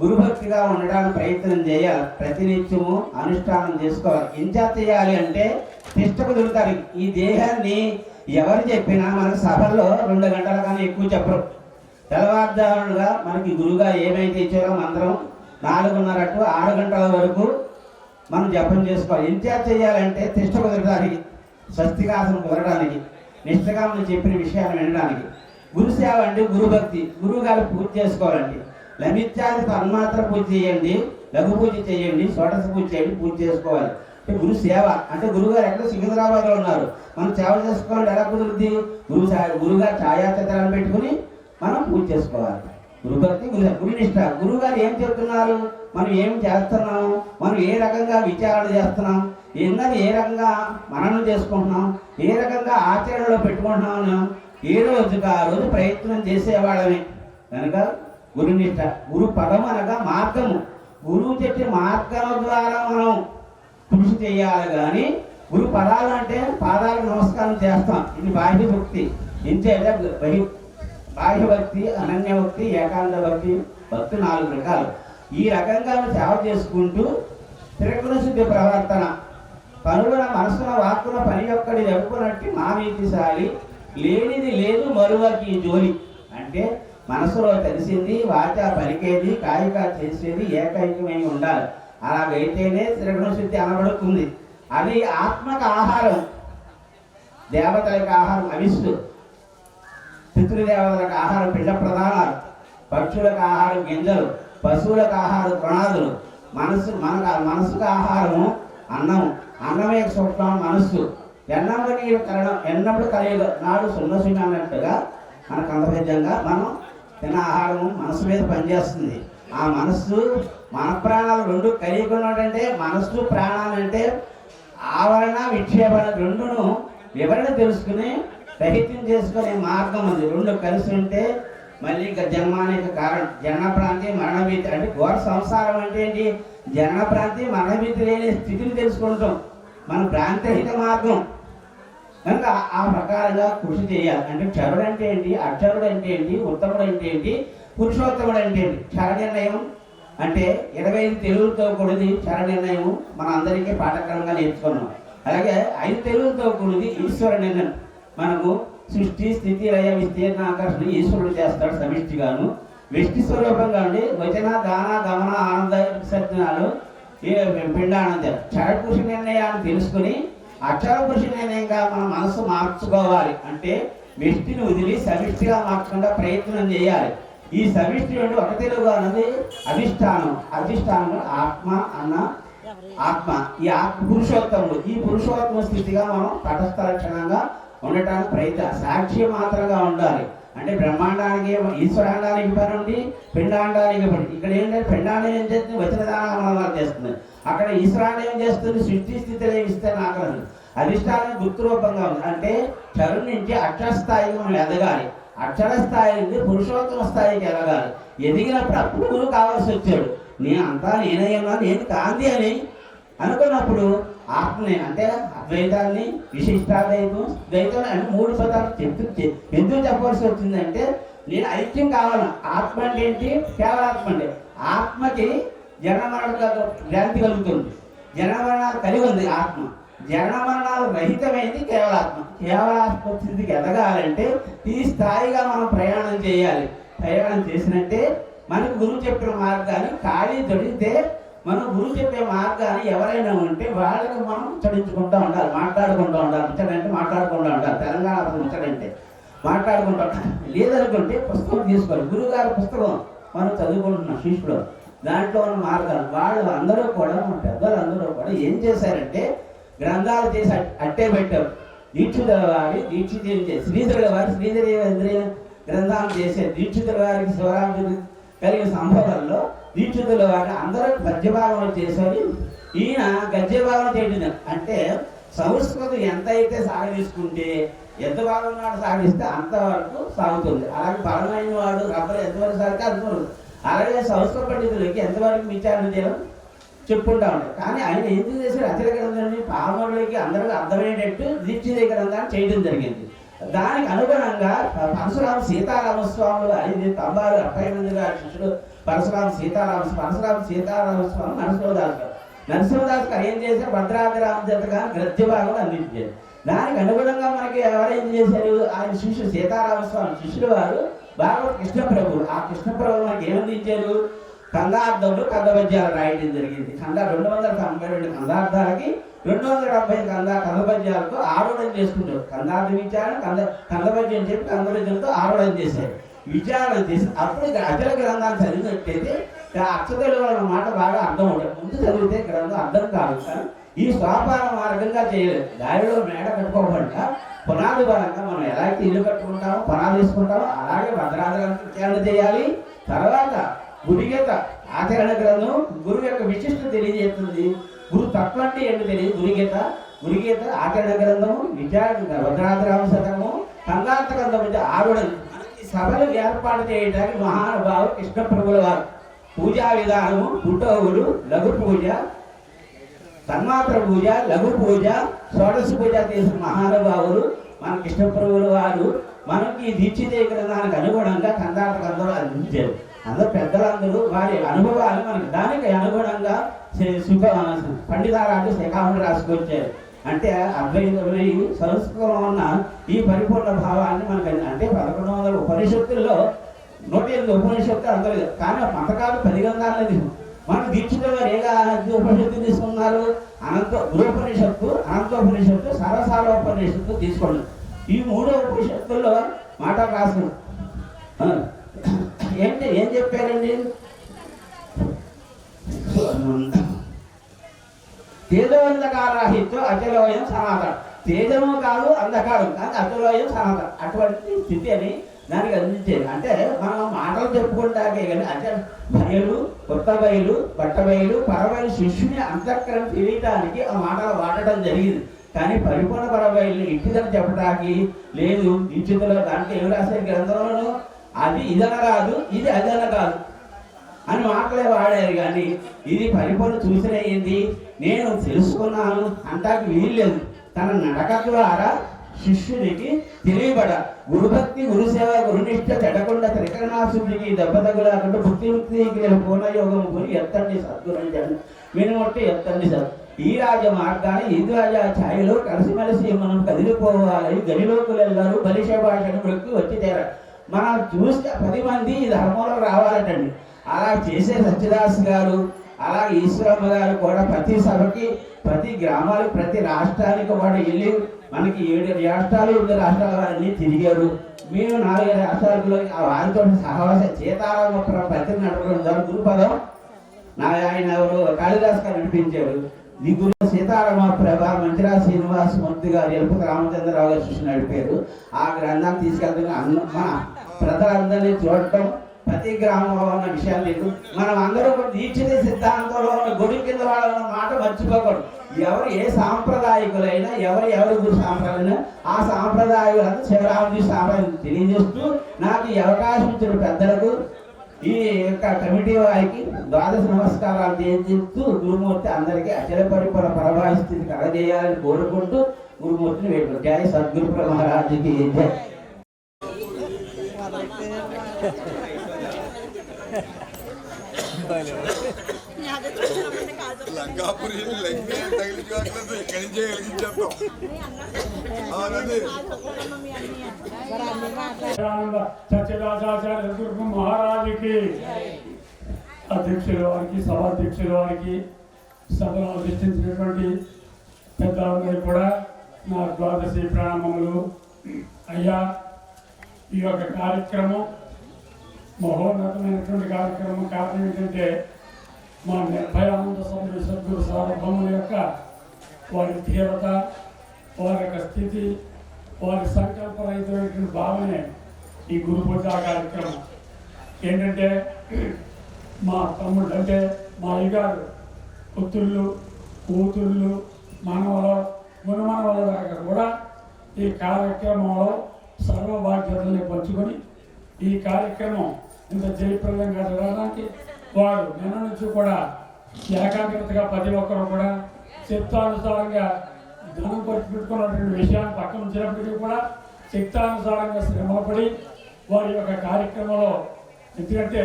గురుభక్తిగా ఉండడానికి ప్రయత్నం చేయాలి. ప్రతినిత్యము అనుష్ఠానం చేసుకోవాలి. ఇంకా చేయాలి అంటే తిష్టకు దొరుకుతారు. ఈ దేహాన్ని ఎవరు చెప్పినా మనకు సభల్లో 2 గంటల కన్నా ఎక్కువ చెప్పరు. తెల్లవారుజాములుగా మనకి గురువుగా ఏమైతే ఇచ్చారో మంత్రం 4:30 టు 6 గంటల వరకు మనం జపం చేసుకోవాలి. ఇంకా చేయాలంటే తిష్ట కుదరడానికి, స్వస్తికాసనం కుదరడానికి, నిష్ఠగా మనం చెప్పిన విషయాన్ని వినడానికి. గురుసేవ అంటే గురుభక్తి, గురువు గారు పూజ చేసుకోవాలండి. లమిత్యాది తన్మాత్ర పూజ చేయండి, లఘు పూజ చేయండి, షోడశ పూజ చేయండి, పూజ చేసుకోవాలి. అంటే గురు సేవ అంటే గురువుగారు ఎక్కడ సికింద్రాబాద్లో ఉన్నారు, మనం సేవ చేసుకోవాలంటే ఎలా కుదురుద్ది? గురుగారు ఛాయాచిత్రాన్ని పెట్టుకుని మనం పూజ చేసుకోవాలి. గురుభక్తి, గురునిష్ట. గురువు గారు ఏం చెప్తున్నారు, మనం ఏం చేస్తున్నాం, మనం ఏ రకంగా విచారణ చేస్తున్నాం, ఎన్నది ఏ రకంగా మననం చేసుకుంటున్నాం, ఏ రకంగా ఆచరణలో పెట్టుకుంటున్నాం, ఏ రోజుగా ఆ రోజు ప్రయత్నం చేసేవాళ్ళమే. కనుక గురునిష్ట. గురు పదం అనగా మార్గము. గురువు చెప్పే మార్గం ద్వారా మనం కృషి చేయాలి. కానీ గురు పదాలు అంటే పాదాలకు నమస్కారం చేస్తాం, ఇది బాహ్య భక్తి. ఇంతేట బాహ్య భక్తి, అనన్య భక్తి, ఏకాంత భక్తి, భక్తి 4 రకాలు. ఈ రకంగా సేవ చేసుకుంటూ త్రికరణ శుద్ధి ప్రవర్తన, పనుల మనసున వాక్కున పని ఒక్కడి జరుపుకున్నట్టు మామీతిశాలి, లేనిది లేదు మరువకి జోలి. అంటే మనసులో తెలిసింది, వాచ పలికేది, కాయిక చేసేది ఏకైకమై ఉండాలి. అలాగైతేనే త్రికరణ శుద్ధి అనబడుతుంది. అది ఆత్మకు ఆహారం, దేవతలకు ఆహారం అవిస్సు, పితృదేవతలకు ఆహారం పిండ ప్రధానాలు, పక్షులకు ఆహారం గింజలు, పశువులకు ఆహారం తృణాదులు, మనసుకు ఆహారము అన్నము, అన్నమే సూక్ష్మం మనస్సు. ఎన్నప్పుడు నీరు కలడం ఎన్నప్పుడు కలియదు నాడు 0 అన్నట్టుగా మనకు అంతభేద్యంగా మనం తిన్న ఆహారము మనసు మీద పనిచేస్తుంది. ఆ మనస్సు మన ప్రాణాలు 2 కలియకున్నాడంటే మనస్సు ప్రాణాలంటే ఆవరణ విక్షేపణ 2ను వివరణ తెలుసుకుని రహిత్యం చేసుకునే మార్గం ఉంది. 2 కలిసి ఉంటే మళ్ళీ ఇంకా జన్మానికి కారణం. జనన ప్రాంతి మరణభీతి అంటే ఘోర సంసారం అంటే ఏంటి? జనన ప్రాంతి మరణభీతి లేని స్థితిని తెలుసుకుంటాం. మన ప్రాంతరహిత మార్గం కనుక ఆ ప్రకారంగా కృషి చేయాలి. అంటే క్షరుడు అంటే ఏంటి, అక్షరుడు అంటే ఏంటి, ఉత్తముడు అంటే ఏంటి, పురుషోత్తముడు అంటే ఏంటి. క్షర నిర్ణయం అంటే 25 తెలుగులతో కూడిది క్షర నిర్ణయం మన అందరికీ పాఠక్రమంగా నేర్చుకున్నాం. అలాగే 5 తెలుగులతో కూడిది ఈశ్వర నిర్ణయం. మనకు సృష్టి, స్థితి, లయ, విస్తీర్ణ, ఆకర్షణ ఈశ్వరుడు చేస్తాడు సమిష్టిగాను. వ్యక్తి స్వరూపంగా ఉండి వచన, దాన, గమన, ఆనంద విసర్జనాలు పిండానంద క్షర కృషి నిర్ణయాన్ని తెలుసుకుని అక్షర కృషి నిర్ణయంగా మన మనసు మార్చుకోవాలి. అంటే వ్యక్తిని వదిలి సమిష్టిగా మార్చకుండా ప్రయత్నం చేయాలి. ఈ సమిష్టి నుండి ఒక తెలుగు అన్నది అధిష్టానం. అధిష్టానం ఆత్మ అన్న ఆత్మ. ఈ ఆత్మ పురుషోత్తముడు. ఈ పురుషోత్తమ స్థితిగా మనం తటస్థ లక్షణంగా ఉండటానికి ప్రయత్నం. సాక్షి మాత్రంగా ఉండాలి. అంటే బ్రహ్మాండానికి ఈశ్వరాండానికి పని ఉండి పిండాండానికి పని. ఇక్కడ ఏంటంటే పిండాండం ఏం చేస్తుంది, వచనదానం చేస్తుంది. అక్కడ ఈశ్వరాన్ని ఏం చేస్తుంది, సృష్టి స్థితిలో ఇస్తే ఆకలి. అధిష్టానం గుర్తురూపంగా ఉంది. అంటే చరువు నుంచి అక్షర స్థాయికి మనం ఎదగాలి. అక్షర స్థాయి నుంచి పురుషోత్తమ స్థాయికి ఎదగాలి. ఎదిగినప్పుడు అప్పుడు గురువు కావాల్సి వచ్చాడు. నేనయ్యన్నా నేను కాంతి అని అనుకున్నప్పుడు ఆత్మని అంటే అద్వైతాన్ని, విశిష్టాద్వైతం, ద్వైతం అని 3 పదాలు ఎందుకు చెప్పవలసి వచ్చిందంటే నేను ఐక్యం కావాలి. ఆత్మ అంటే ఏంటి? కేవలాత్మ. అంటే ఆత్మకి జనమరణ భ్రాంతి కలుగుతుంది. జనమరణాలు కలిగి ఉంది ఆత్మ. జనమరణాలు రహితమైంది కేవలాత్మ. కేవలాత్మ స్థితికి ఎదగాలంటే ఈ స్థాయిగా మనం ప్రయాణం చేయాలి. ప్రయాణం చేసినట్టే మనకు గురువు చెప్పిన మార్గాన్ని ఖాళీ దొరికితే మనం గురువు చెప్పే మార్గాన్ని ఎవరైనా ఉంటే వాళ్ళకి మనం ముచ్చడించుకుంటూ ఉండాలి, మాట్లాడుకుంటూ ఉండాలి. ముచ్చడంటే మాట్లాడుకుంటూ ఉండాలి. తెలంగాణ ముచ్చడంటే మాట్లాడుకుంటూ ఉండాలి. లేదనుకుంటే పుస్తకం తీసుకోవాలి. గురువుగారి పుస్తకం మనం చదువుకుంటున్నాం శిష్యుడు, దాంట్లో ఉన్న మార్గాలు వాళ్ళు అందరూ కూడా మన పెద్దలందరూ కూడా ఏం చేశారంటే గ్రంథాలు చేసి అట్టే పెట్టారు. దీక్షితుల వారి శ్రీధరుల వారి శ్రీధరేంద్రియ గ్రంథాలు చేసే దీక్షితుల వారికి శివరాముడు కలిగిన సంభవంలో దీక్షితుల వారి అందరూ గద్యభాగం చేసేది, ఈయన గద్యభాగం చేయడం. అంటే సంస్కృతం ఎంతైతే సాగదీసుకుంటే ఎంత భాగం నాడు సాగిస్తే అంతవరకు సాగుతుంది. అలాగే బలమైన వాడు రబ్బరు ఎంతవరకు సాగితే అంతవరకు. అలాగే సంస్కృత పండితులకి ఎంతవరకు విచారణ చేయడం చెప్పుకుంటా ఉంటారు. కానీ ఆయన ఎందుకు చేశారు? అచల గ్రంథాన్ని పామరులకి అందరికీ అర్థమయ్యేటట్టు దీక్షిత గ్రంథాన్ని చేయడం జరిగింది. దానికి అనుగుణంగా పరశురామ సీతారామస్వాములు 570 మంది గారి శిష్యుడు పరశురామ సీతారామస్వామి నరసింహదాస్ గారు ఏం చేశారు? భద్రాద్రామ జతగా గద్య భాగం అందించారు. దానికి అనుగుణంగా మనకి ఎవరేం చేశారు? ఆయన శిష్యుడు సీతారామస్వామి శిష్యుడు వారు భాగవత కృష్ణప్రభువు. ఆ కృష్ణప్రభు మనకి ఏమందించారు? కందార్థములు కందపద్యాలు రాయడం జరిగింది. 292 కందార్థాలకి 270 కందపద్యాలతో ఆరోహణ చేసుకుంటారు. కందార్థం ఇచ్చారు, కందపద్యం చెప్పి కందపద్యంతో ఆరోహణ చేశారు. విచారణ చేసి అప్పుడు అచల గ్రంథాలు చదివినట్టయితే అక్షతలు వాళ్ళ మాట బాగా అర్థం ఉంటుంది. ముందు చదివితే గ్రంథం అర్థం కాదు. కానీ ఈ స్వాపార మార్గంగా చేయలేదు. దారిలో మేడ కట్టుకోకుండా పునాది పరంగా మనం ఎలాగైతే ఇల్లు కట్టుకుంటామో పునాది వేసుకుంటామో అలాగే భద్రాద్రానికి విచారణ చేయాలి. తర్వాత గురుగీత ఆచరణ గ్రంథం గురువు యొక్క విశిష్టత తెలియజేస్తుంది. గురు తత్వం అంటే ఏంటో తెలియదు. గురుగీత ఆచరణ గ్రంథము, విచారణ భద్రాద్రామ శతకము, కందార్థ గ్రంథం అంటే ఆరుడని సభలు ఏర్పాటు చేయడానికి మహానుభావులు కృష్ణప్రభుల వారు పూజా విధానము పుట్టోగులు, లఘు పూజ, తన్మాత్ర పూజ, లఘు పూజ, షోడశ పూజ చేసిన మహానుభావులు మన కృష్ణప్రభుల వారు మనకి దీక్షిత గ్రంథానికి అనుగుణంగా కందార్థ గ్రంథాలు అందించారు. అందరూ పెద్దలందరూ వారి అనుభవాలు మనకి దానికి అనుగుణంగా పండితారాలు శేఖాములు రాసుకొచ్చారు. అంటే అద్వైతమై సంస్కృతంలో ఉన్న ఈ పరిపూర్ణ భావాన్ని మనకి అంటే 1100 ఉపనిషత్తుల్లో 108 ఉపనిషత్తులు అందరూ. కానీ పథకాలు 10 గ్రంథాలు మనకు దీక్షితుల వారు ఉపనిషత్తు తీసుకున్నారు. గురోపనిషత్తు, అనంతోపనిషత్తు, సరసారోపనిషత్తు తీసుకున్నారు. ఈ 3 ఉపనిషత్తుల్లో మాట రాసుకున్నారు. ఏం చెప్పారండి? తేజోంధకారాహిత్యం అచలోయం సనాతనం. తేజము కాదు, అంధకారం కానీ అచలోయం సనాతనం. అటువంటి స్థితి అని దానికి అందించేది. అంటే మనం మాటలు చెప్పుకుంటాకే కానీ బయలు, కొత్త బయలు, బట్ట బయలు, పరబయలు శిష్యుని అంతఃకరణ తెలియటానికి ఆ మాటలు వాడటం జరిగింది. కానీ పరిపూర్ణ పరబయలు ఇంటిదని చెప్పడానికి లేదు. దీక్షితులో దాంట్లో ఏమి రాసే గ్రంథంలోనూ అది ఇదన కాదు, ఇది అదన కాదు అని మాటలే వాడారు. కానీ ఇది పరిపూర్ణ చూసిన ఏంది నేను తెలుసుకున్నాను అంటానికి వీల్లేదు. తన నడక ద్వారా శిష్యునికి తెలియబడ గురుభక్తి, గురుసేవ, గురునిష్ట చెడకుండా త్రికరణాశుద్ధికి దెబ్బ తగులాకుండా భక్తిముక్తికి నేను పూర్ణయోగం కొని ఎత్తండి సద్గురంజాన్ని వినుమొట్టి ఎత్తండి సార్. ఈ రాజ మార్గాన్ని ఈ రాజా ఛాయలో కలిసిమెలిసి మనం కదిలిపోవాలి. గనిలోకులు వెళ్ళారు, బలిష భాషను వృక్కి వచ్చి తీరారు. మనం చూస్తే 10 మంది ఈ ధర్మంలో రావాలటండి. అలా చేసే సత్యదాస్ గారు, అలాగే ఈశ్వరమ్మ గారు కూడా ప్రతి సభకి, ప్రతి గ్రామాలకు, ప్రతి రాష్ట్రానికి వాడు వెళ్ళి మనకి 7 రాష్ట్రాలు 8 రాష్ట్రాల వారిని తిరిగారు. మేము 4 రాష్ట్రాలలో వారితో సహవాస సీతారామపురం ప్రతి నడపడం ద్వారా గురుపదం ఆయన ఎవరు కాళిదాస్ గారు నడిపించారు. ఈ గురు సీతారామ ప్రభ మంచిరా శ్రీనివాస్ మూర్తి గారు, ఎలుపుతి రామచంద్రరావు గారు శిష్యుని నడిపారు. ఆ గ్రంథాన్ని తీసుకెళ్తున్న మన ప్రజలందరినీ చూడటం, ప్రతి గ్రామంలో ఉన్న విషయాలు లేదు. మనం అందరూ దీక్షిత సిద్ధాంతంలో ఉన్న గుడి కింద వాళ్ళ మాట మర్చిపోకూడదు. ఎవరు ఏ సాంప్రదాయకులైనా, ఎవరి గురు సాంప్రదాయైనా ఆ సాంప్రదాయాలను శివరాముడి సాంప్రదాయం తెలియజేస్తూ నాకు ఈ అవకాశం ఇచ్చిన పెద్దలకు, ఈ యొక్క కమిటీ వారికి ద్వాదశ నమస్కారాలు తెలియజేస్తూ గురుమూర్తి అందరికీ అచల పరిపూర్ణ పరభావి స్థితి కలగజేయాలని కోరుకుంటూ గురుమూర్తిని వేడుకుంటారు. జయ సద్గురు మహారాజుకి జయ. లంకాపురి తగిలించట్లేదు, ఎక్కడి నుంచే కలిగించేద్దాం. సత్యదాసాచార్య సద్గురు మహారాజుకి అధ్యక్షుల వారికి, సభాధ్యక్షుల వారికి, సభలో అధిష్ఠించినటువంటి పెద్దలందరికీ కూడా నా ద్వాదశి ప్రణామములు. అయ్యా, ఈ యొక్క కార్యక్రమం మహోన్నతమైనటువంటి కార్యక్రమం. కారణం ఏంటంటే మా నిర్భయానంద స్వామి సద్గురు సార్వభౌముల యొక్క వారి తీవ్రత, వారి యొక్క స్థితి, వారి సంకల్పరహితమైనటువంటి భావనే ఈ గురు పూజ కార్యక్రమం. ఏంటంటే మా తమ్ముడు అంటే మా అయ్యగారు పుత్రులు, కూతుళ్ళు, మనవలు, మునమనవల దాకా కూడా ఈ కార్యక్రమంలో సర్వ బాధ్యతల్ని పంచుకొని ఈ కార్యక్రమం ఇంత జయప్రదంగా జరగడానికి వారు నిన్న నుంచి కూడా ఏకాగ్రతగా ప్రతి ఒక్కరు కూడా చిత్తానుసారంగా ధనం ఖర్చు పెట్టుకున్నటువంటి విషయాన్ని పక్కన ఉంచినప్పటికీ కూడా చిత్తానుసారంగా శ్రమపడి వారి యొక్క కార్యక్రమంలో, ఎందుకంటే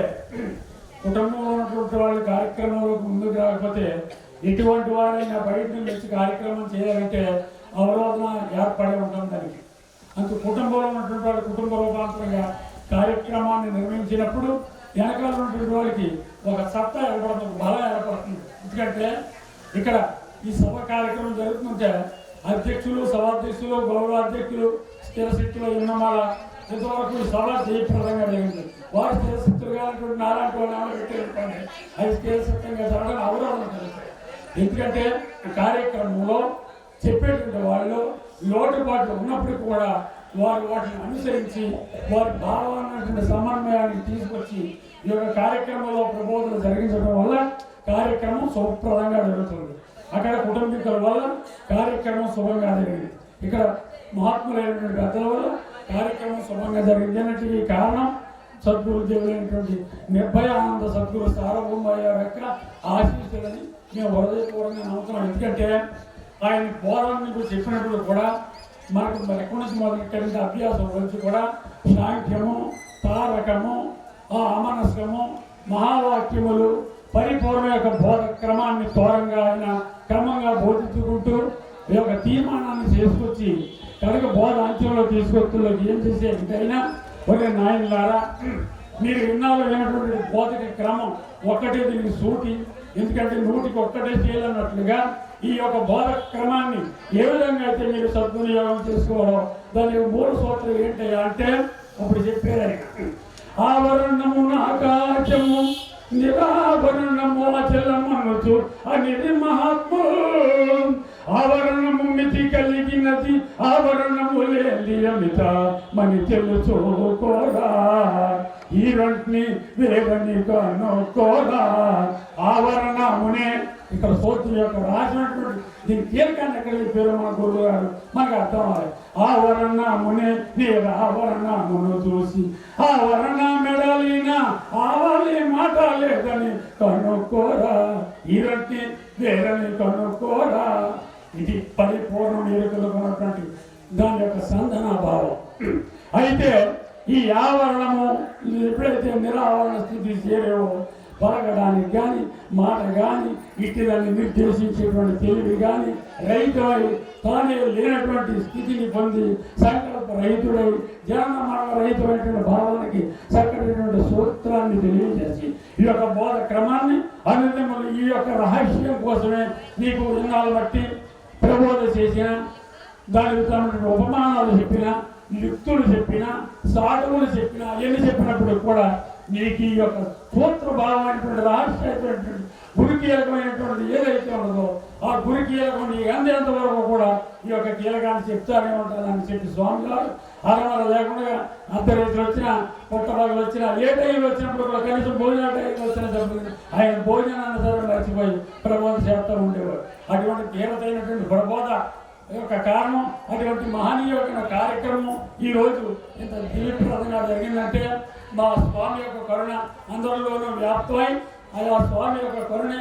కుటుంబంలో ఉన్నటువంటి వాళ్ళ కార్యక్రమంలోకి ముందుకు రాకపోతే ఎటువంటి వారైనా బయట నుంచి వచ్చి కార్యక్రమం చేయాలంటే అవరోధన ఏర్పడి ఉంటుంది దానికి. అంత కుటుంబంలో ఉన్నటువంటి వాళ్ళు కుటుంబ రూపాంతరంగా కార్యక్రమాన్ని నిర్వహించినప్పుడు వెనకాల ఉన్నటువంటి వాళ్ళకి ఒక సత్తా ఏర్పడుతుంది, బలం ఏర్పడుతుంది. ఎందుకంటే ఇక్కడ ఈ సభ కార్యక్రమం జరుగుతుంటే అధ్యక్షులు, సభాధ్యక్షులు, గౌరవాధ్యక్షులు, స్థిరశక్తులు ఉన్నమాల ఇంతవరకు సభ జయప్రదంగా జరిగింది. వారు స్థిరశక్తులుగా నాలాంటి వాళ్ళు పెట్టేసుకోండి, అది స్థిరశక్తంగా జరగడం అవరోధం కలుగుతాయి. ఎందుకంటే కార్యక్రమంలో చెప్పేటువంటి వాళ్ళు లోటుపాట్లు ఉన్నప్పటికీ కూడా వారు వాటిని అనుసరించి వారి భావాన్ని సమన్వయాన్ని తీసుకొచ్చి ఈ యొక్క కార్యక్రమంలో ప్రబోధన జరిగించడం వల్ల కార్యక్రమం శుభప్రదంగా జరుగుతుంది. అక్కడ కుటుంబీకుల వల్ల కార్యక్రమం శుభంగా జరిగింది. ఇక్కడ మహాత్ములైనటువంటి పెద్దల వల్ల కార్యక్రమం శుభంగా జరిగింది. అన్నట్టు కారణం సద్గురు దేవులైనటువంటి నిర్భయానంద సద్గురు సార్వభౌమయ్య యొక్క ఆశీస్సులని మేము హృదయపూర్వకంగా నమ్ముతున్నాం. ఎందుకంటే ఆయన బోధనకు చెప్పినప్పుడు కూడా మనకు ఎక్కడి నుంచి మొదలెట్టిన అభ్యాసం గురించి కూడా సాంఖ్యము, తారకము, అమనస్కము, మహావాక్యములు పరిపూర్ణ యొక్క బోధ క్రమాన్ని తోరంగా ఆయన క్రమంగా బోధించుకుంటూ ఈ యొక్క తీర్మానాన్ని చేసుకొచ్చి కనుక బోధ అంత్యంలో తీసుకొచ్చులోకి ఏం చేసే ఇంకైనా ఒకే నాయనలారా, మీరు ఇన్నాళ్ళు వినటువంటి బోధక క్రమం ఒక్కటే దీనికి సూటి. ఎందుకంటే 100కి ఒక్కటే చేయాలన్నట్లుగా ఈ యొక్క బోధ క్రమాన్ని ఏ విధంగా అయితే మీరు సద్వినియోగం చేసుకోవడం దాని మూల సూత్రం ఏంటయ్యా అంటే అప్పుడు చెప్పారు, ఆవరణము ఆకాశము నిరాభరణము అచలమనుచు అనేది మహాత్ములు, ఆవరణము మితి కలిగినది ఆవరణము లేని అమిత మని తెలుసుకోరా, ఈ రెంటిని వేరని కనుకోరా. ఆవరణమునే ఇక్కడ సూత్రం యొక్క రాసినటువంటి దీని కీలకాన్ని ఎక్కడ చెప్పారు మన గురువు గారు మనకు అర్థం అవ్వాలి. ఆవరణమునే నేను ఆవరణమును చూసి ఆవరణ మెడలిన ఆవాలి మాట లేదని కనుక్కోరా, ఈ రెంటిని వేరని కనుక్కోరా. ఇది పరిపూర్ణ ఎరుకలుకున్నటువంటి దాని యొక్క సంధన భావం. అయితే ఈ ఆవరణము ఎప్పుడైతే నిరావరణ స్థితి చేరేవో పలకడానికి కానీ మాట కానీ ఇటీవలని నిర్దేశించేటువంటి తెలివి కానీ రైతులై తానే లేనటువంటి స్థితిని పొంది సంకల్ప రైతుడై జనన మరణ రైతులైనటువంటి భావానికి చక్కటిటువంటి సూత్రాన్ని తెలియజేసి ఈ యొక్క బోధ క్రమాన్ని అనుదినములు ఈ యొక్క రహస్యం కోసమే నీకు ఇన్నాళ్ళు బట్టి ప్రబోధ చేసిన దానికి తగినటువంటి ఉపమానాలు చెప్పిన, యుక్తులు చెప్పిన, సాధువులు చెప్పిన, ఎన్ని చెప్పినప్పుడు కూడా నీకు ఈ యొక్క సూత్ర భావమైనటువంటి రహస్యమైనటువంటి గురి కీలకమైనటువంటి ఏదైతే ఉన్నదో ఆ గురి కీలకం నీకు అందేంత వరకు కూడా ఈ యొక్క కీలకాన్ని చెప్తానే ఉంటానని చెప్పి స్వామి గారు అరవర లేకుండా అర్ధరైతులు వచ్చినా, పుట్టబాగులు వచ్చినా, ఏ టైంలో వచ్చినప్పుడు కూడా కనీసం భోజన టైంలో వచ్చినా చెప్పలేదు ఆయన భోజనాన్ని సరే మర్చిపోయి ప్రబోధ చేస్తూ ఉండేవాడు. అటువంటి కీలకమైనటువంటి ప్రబోధ యొక్క కారణం అటువంటి మహనీయమైన కార్యక్రమం ఈరోజు ఇంత దివ్యప్రదంగా జరిగిందంటే మా స్వామి యొక్క కరుణ అందరిలోనూ వ్యాప్తమై ఆ స్వామి యొక్క కరుణ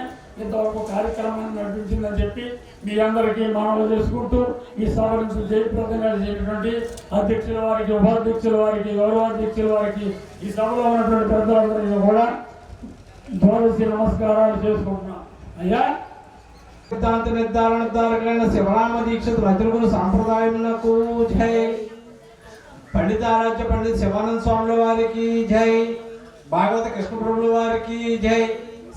ఇంతవరకు కార్యక్రమాన్ని నడిపించిందని చెప్పి మీ అందరికీ మనవి చేసుకుంటూ ఈ సభ నుంచి జయప్రదంగా చేసినటువంటి అధ్యక్షుల వారికి, ఉపాధ్యక్షుల వారికి, గౌరవాధ్యక్షుల వారికి, ఈ సభలో ఉన్నటువంటి పెద్దలందరికీ కూడా ద్వాదశి నమస్కారాలు చేసుకుంటున్నాం. అయ్యా, సిద్ధాంత నిర్ధారణదారులైన శివరామ దీక్షితులు అతిరుగురు సాంప్రదాయములకు జై. పండితారాధ్య పండిత శివానంద స్వాముల వారికి జై. భాగవత కృష్ణ ప్రభుల వారికి జై.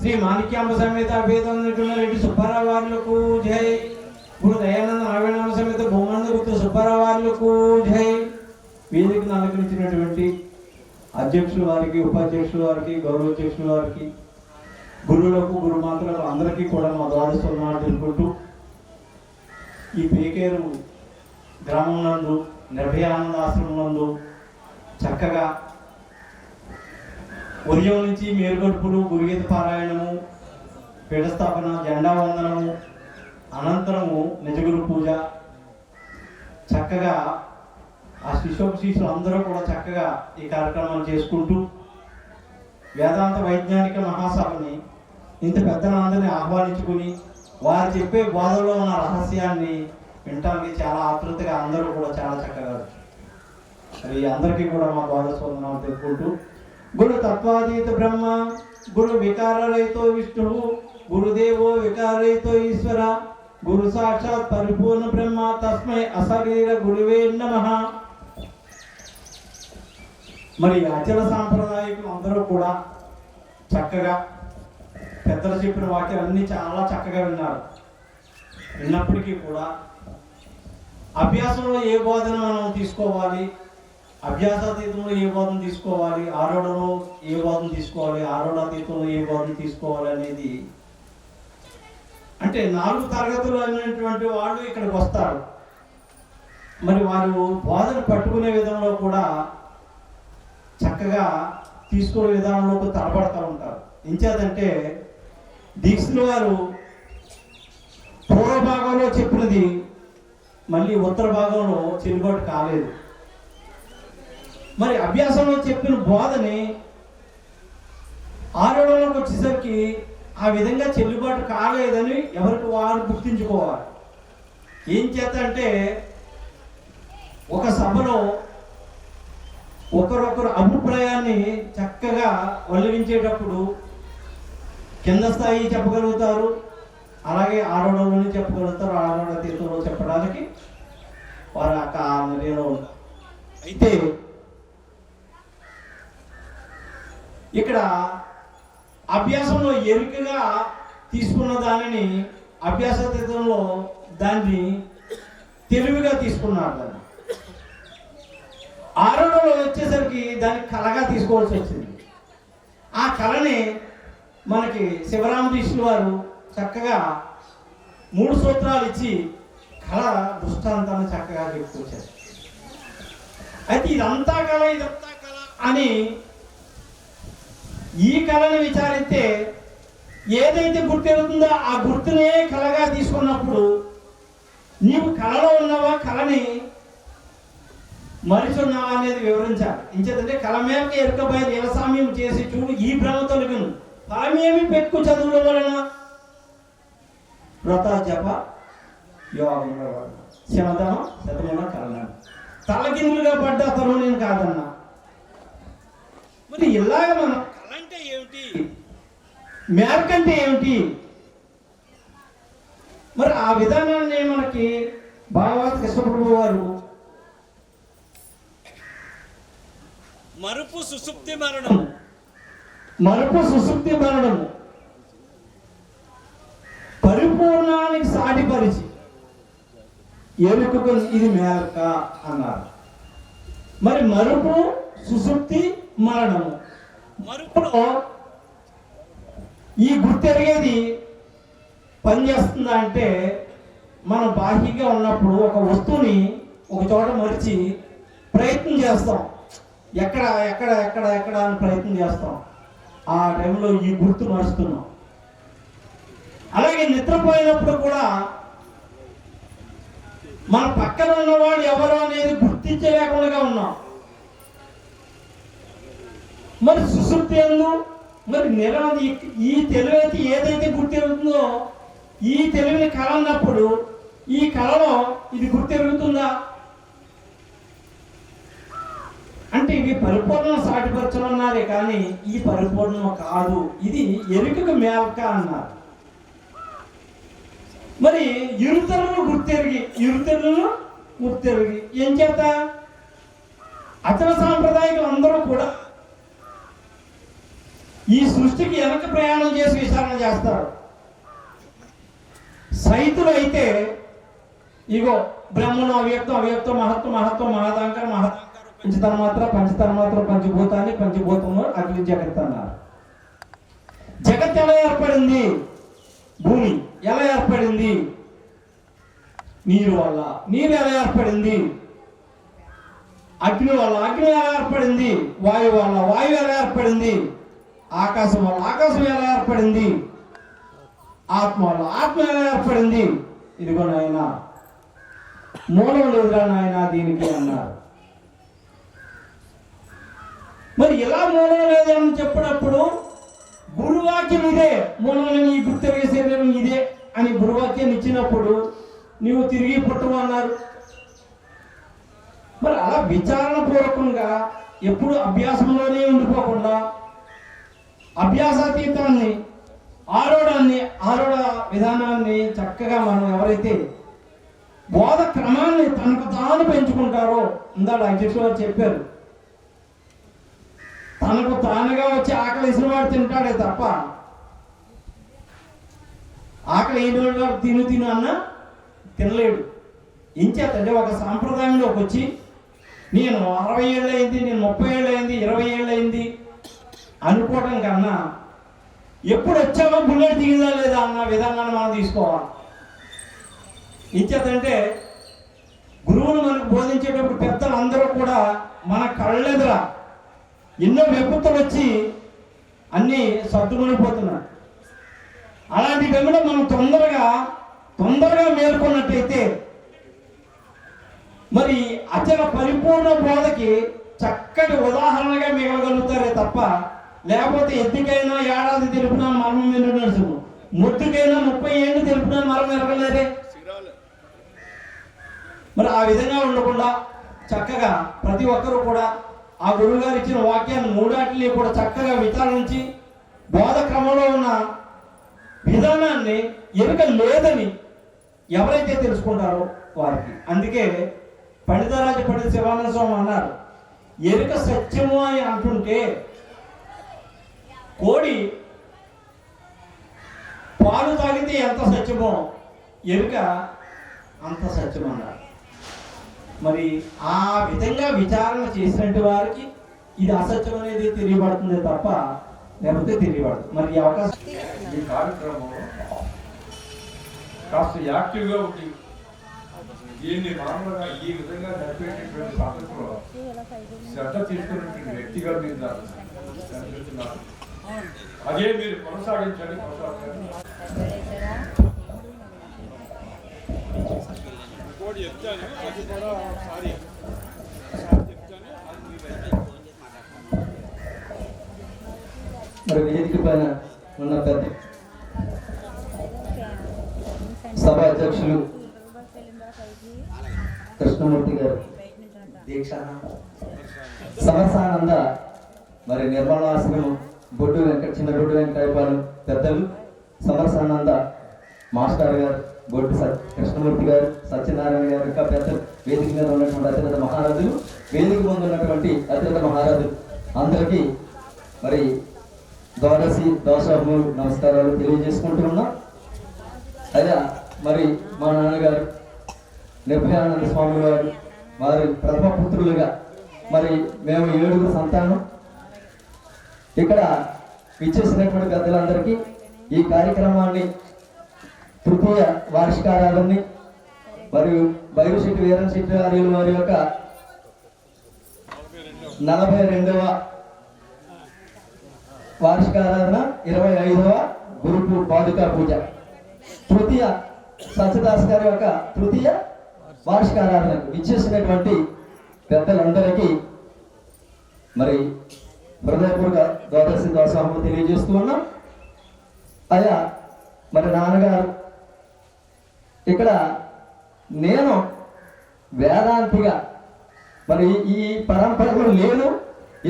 శ్రీ మాణిక్యాంబ సమేత అభేదం రెడ్డి సుబ్బారావు వార్లకు జై. గురు దయానంద నారాయణ సమేత భూమానంద గుప్త సుబ్బారావు వార్లకు జై. వేదికను అలంకరించినటువంటి అధ్యక్షుల వారికి, ఉపాధ్యక్షుల వారికి, గౌరవాధ్యక్షుల వారికి, గురువులకు, గురుమాతలకు అందరికీ కూడా మా ద్వాదశోత్సవాలు తెలుపుకుంటూ ఈ పేకేరు గ్రామం నందు నిర్భయానంద ఆశ్రమం నందు చక్కగా ఉదయం నుంచి మేలుగడుపులు, గురుగీత పారాయణము, పీఠస్థాపన, జెండా వందనము, అనంతరము నిజగురు పూజ, చక్కగా ఆ శిష్యులు అందరూ కూడా చక్కగా ఈ కార్యక్రమాలు చేసుకుంటూ వేదాంత వైజ్ఞానిక మహాసభని ఇంత పెద్దలందరినీ ఆహ్వానించుకుని వారు చెప్పే బోధనలో ఉన్న రహస్యాన్ని వినటానికి చాలా ఆతృతగా అందరూ కూడా చాలా చక్కగా అది అందరికీ కూడా మా ద్వాదశోత్సవాలు తెలుపుకుంటూ గురు తత్వాతీత బ్రహ్మ, గురు వికారరహితో విష్ణువు, గురుదేవో వికారరహితో ఈశ్వర, గురు సాక్షాత్ పరిపూర్ణ బ్రహ్మ, తస్మై అశరీర గురువే నమః. మరి అచల సాంప్రదాయకులు అందరూ కూడా చక్కగా పెద్దలు చెప్పిన వాక్యాలన్నీ చాలా చక్కగా విన్నారు. విన్నప్పటికీ కూడా అభ్యాసంలో ఏ బోధన మనం తీసుకోవాలి, అభ్యాసాతీతంలో ఏ బోధన తీసుకోవాలి, ఆరోడలో ఏ బోధన తీసుకోవాలి, ఆరోడాతీతంలో ఏ బోధన తీసుకోవాలి అనేది అంటే 4 తరగతులు అనేటువంటి వాళ్ళు ఇక్కడికి వస్తారు. మరి వారు బోధన పట్టుకునే విధంలో కూడా చక్కగా తీసుకునే విధానంలో తలపడతా ఉంటారు. ఎంచేతంటే దీక్షలు వారు పూర్వ భాగంలో చెప్పినది మళ్ళీ ఉత్తర భాగంలో చెల్లుబాటు కాలేదు. మరి అభ్యాసంలో చెప్పిన బోధని ఆరోడంలోకి వచ్చేసరికి ఆ విధంగా చెల్లుబాటు కాలేదని ఎవరికి వారు గుర్తించుకోవాలి. ఏం చేత అంటే ఒక సభలో ఒకరొకరు అభిప్రాయాన్ని చక్కగా వెల్లడించేటప్పుడు కింద స్థాయి చెప్పగలుగుతారు, అలాగే ఆరోడంలోనే చెప్పగలుగుతారు, ఆరోడ తీర్థంలో చెప్పడానికి వారు ఆ నిర్ణయంలో ఉంటారు. అయితే ఇక్కడ అభ్యాసంలో ఎరుకగా తీసుకున్న దానిని అభ్యాస తీర్థంలో దాన్ని తెలివిగా తీసుకున్నారు. దాన్ని ఆరోడంలో వచ్చేసరికి దాన్ని కళగా తీసుకోవాల్సి వచ్చింది. ఆ కళని మనకి శివరామకృష్ణుల వారు చక్కగా 3 సూత్రాలు ఇచ్చి కళ దృష్టాంతాన్ని చక్కగా చెప్పుకొచ్చారు. అయితే ఇదంతా కళ అని ఈ కళను విచారిస్తే ఏదైతే గుర్తెరుగుతుందో ఆ గుర్తునే కళగా తీసుకున్నప్పుడు నీవు కళలో ఉన్నావా, కళని మరిచున్నావా అనేది వివరించాలి. ఇంచేతంటే కళ మేరకు ఎరుకపై దేవసామ్యం చేసి చూడు ఈ భ్రమ తొలగును, ఫలమేమి పెట్టుకు చదువుల వలన వ్రత జప యోగం శమదమ శతమున కలన తలకిందులుగా పడ్డ అతను నేను కాదన్నా. మరి ఇలాగ మనం కళ అంటే ఏమిటి, మేరకంటే ఏమిటి, మరి ఆ విధానాన్ని మనకి భాగవత కృష్ణప్రభు వారు మరుపు సుసుప్తి మరణము పరిపూర్ణానికి సాటిపరిచి ఎరుకకు ఇది మేరక అన్నారు. మరి మరుపు సుసుప్తి మరణము, మరుపులో ఈ గుర్తెరిగేది పనిచేస్తుందా అంటే మనం బాహ్యంగా ఉన్నప్పుడు ఒక వస్తువుని ఒక చోట మరిచి ప్రయత్నం చేస్తాం, ఎక్కడ ఎక్కడ ఎక్కడ ఎక్కడ అని ప్రయత్నం చేస్తాం. ఆ టైంలో ఈ గుర్తు మరుస్తున్నాం. అలాగే నిద్రపోయినప్పుడు కూడా మన పక్కన ఉన్నవాడు ఎవరు అనేది గుర్తించలేకుండా ఉన్నాం. మరి సుశుద్ధి ఎందు మరి నిలవది ఈ తెలివైతే ఏదైతే గుర్తెరుగుతుందో ఈ తెలివిని కళ అన్నప్పుడు ఈ కళలో ఇది గుర్తెరుగుతుందా అంటే ఇవి పరిపూర్ణ సాటిపరచమన్నారే కానీ ఈ పరిపూర్ణం కాదు, ఇది ఎరుకకు మేల్క అన్నారు. మరి ఇరుతరులను గుర్తెరిగి ఏం చేత అచల సాంప్రదాయకులు అందరూ కూడా ఈ సృష్టికి వెనక ప్రయాణం చేసి విచారణ చేస్తారు. సైతులు అయితే ఇగో బ్రహ్మను అవ్యక్తం అవ్యక్తం మహత్వం మహత్వం మహదాంకర మహదాంకర పంచతన్మాత్ర పంచభూతాన్ని పంచభూతంలో అగ్ని జగత్ అన్నారు. జగత్ ఎలా ఏర్పడింది? భూమి ఎలా ఏర్పడింది? నీరు వల్ల. నీరు ఎలా ఏర్పడింది? అగ్ని వల్ల. అగ్ని ఎలా ఏర్పడింది? వాయువు వల్ల. వాయువు ఎలా ఏర్పడింది? ఆకాశం వల్ల. ఆకాశం ఎలా ఏర్పడింది? ఆత్మ వల్ల. ఆత్మ ఎలా ఏర్పడింది? ఇదిగో నాయన మూలం లేదురా నాయన దీనికి అన్నారు. మరి ఇలా మూలం లేదని చెప్పినప్పుడు గురువాక్యం ఇదే, మూలం నీ గుర్తెరిగే శరీరం ఇదే అని గురువాక్యం ఇచ్చినప్పుడు నీవు తిరిగి పుట్టవు అన్నారు. మరి అలా విచారణ పూర్వకంగా ఎప్పుడు అభ్యాసంలోనే ఉండిపోకుండా అభ్యాసాతీతాన్ని ఆరోడ విధానాన్ని చక్కగా మనం ఎవరైతే బోధ క్రమాన్ని తనకు తాను పెంచుకుంటారో, ఇందాక అధ్యక్షుడు వారు చెప్పారు, తనకు తానుగా వచ్చి ఆకలి వేసిన వాడు తింటాడే తప్ప ఆకలి అయిన వాడు తిను అన్నా తినలేడు. ఇంచేతంటే ఒక సాంప్రదాయంలోకి వచ్చి నేను 60 ఏళ్ళు అయింది, నేను 30 ఏళ్ళు అయింది, 20 ఏళ్ళు అయింది అనుకోవడం కన్నా ఎప్పుడు వచ్చామో బుల్లెట్ దిగిందా లేదా అన్న విధానాన్ని మనం తీసుకోవాలి. ఇంచేతంటే గురువులు మనకు బోధించేటప్పుడు పెద్దలు అందరూ కూడా మన కళ్ళెదురా ఎన్నో విపత్తులు వచ్చి అన్నీ సర్దుకొనిపోతున్నారు. అలాంటి టైంలో మనం తొందరగా మేల్కొన్నట్టయితే మరి అచల పరిపూర్ణ బోధకి చక్కటి ఉదాహరణగా మిగలగలుగుతారే తప్ప, లేకపోతే ఎద్దుకైనా ఏడాది తెలుపునా మరణం మీద నడుచుము, ముట్టుకైనా 30 ఏళ్ళు తెలుపునా మరణం ఎరగలేరే. మరి ఆ విధంగా ఉండకుండా చక్కగా ప్రతి ఒక్కరూ కూడా ఆ గురువు గారు ఇచ్చిన వాక్యాన్ని మూడాటిని కూడా చక్కగా విచారించి బోధ క్రమంలో ఉన్న విధానాన్ని ఎరుక లేదని ఎవరైతే తెలుసుకుంటారో వారికి. అందుకే పండితరాజు పండిత శివానంద స్వామి అన్నారు, ఎరుక సత్యము అని అంటుంటే కోడి పాలు తాగితే ఎంత సత్యమో ఎరుక అంత సత్యం అన్నారు. మరి ఆ విధంగా విచారణ చేసినట్టు వారికి ఇది అసత్యం అనేది తెలియబడుతుంది తప్ప లేకపోతే తెలియబడదు. మరి ఈ అవకాశం ఈ కార్యక్రమం కాస్త యాక్టివ్గా ఉండి దీన్ని మామూలుగా ఈ విధంగా నడిపేటటువంటి పద్ధతిలో శ్రద్ధ తీసుకున్నటువంటి వ్యక్తిగా మీరు కనిపిస్తున్నారు. అదే మీరు కొనసాగించండి. మరి వేదిక పైన ఉన్న పెద్ద సభ అధ్యక్షులు కృష్ణమూర్తి గారు, దీక్ష సమరసానంద మరి నిర్మలాశ్రమం బొడ్డు చిన్న బొడ్డు వెంకటయ్యపాలెం పెద్దలు, సమరసానంద మాస్టర్ గారు, బొడ్డు కృష్ణమూర్తి గారు, సత్యనారాయణ గారు, ఇంకా పెద్దలు, వేదిక మీద ఉన్నటువంటి అతిరథ మహారాజులు, వేదిక ముందు ఉన్నటువంటి అతిరథ మహారాజులు అందరికీ మరి ద్వాదశి దోషములు నమస్కారాలు తెలియజేసుకుంటూ ఉన్నాం. అదే మరి మా నాన్నగారు నిర్భయానంద స్వామి గారు వారి ప్రథమ పుత్రులుగా మరి మేము 7 సంతానం. ఇక్కడ ఇచ్చేసినటువంటి పెద్దలందరికీ ఈ కార్యక్రమాన్ని తృతీయ వార్షికారాధనని మరియు బైరుశెట్టి వీరంశెట్టి వారి యొక్క 42వ వార్షికారాధన, 25వ గురు పాదుకా పూజ, తృతీయ సత్యదాస్ గారి యొక్క తృతీయ వార్షికారాధనకు ఇచ్చేసినటువంటి పెద్దలందరికీ మరి హృదయపూర్వక ద్వాదశి దోషాములు తెలియజేస్తూ ఉన్నాం. అయ్యా మరి నాన్నగారు ఇక్కడ నేను వేదాంతిగా మరి ఈ పరంపరలో లేను.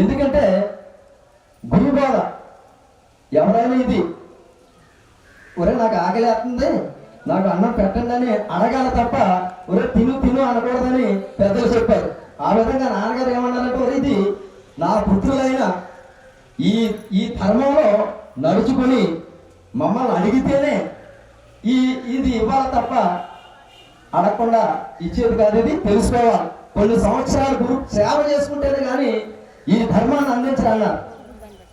ఎందుకంటే గురుబోధ ఎవరైనా ఇది ఒరే నాకు ఆకలేస్తుంది, నాకు అన్నం పెట్టండి అని అడగాలి తప్ప ఒరే తిను అనకూడదని పెద్దలు చెప్పారు. ఆ విధంగా నాన్నగారు ఏమన్నారంటే ఒరే ఇది నా పుత్రులైన ఈ ఈ ధర్మంలో నడుచుకుని మమ్మల్ని అడిగితేనే ఇది ఇవ్వాలి తప్ప అడగకుండా ఇచ్చేది కాదు. ఇది తెలుసుకోవాలి. కొన్ని సంవత్సరాలు గురు సేవ చేసుకుంటేనే కానీ ఈ ధర్మాన్ని అందించాలన్నారు.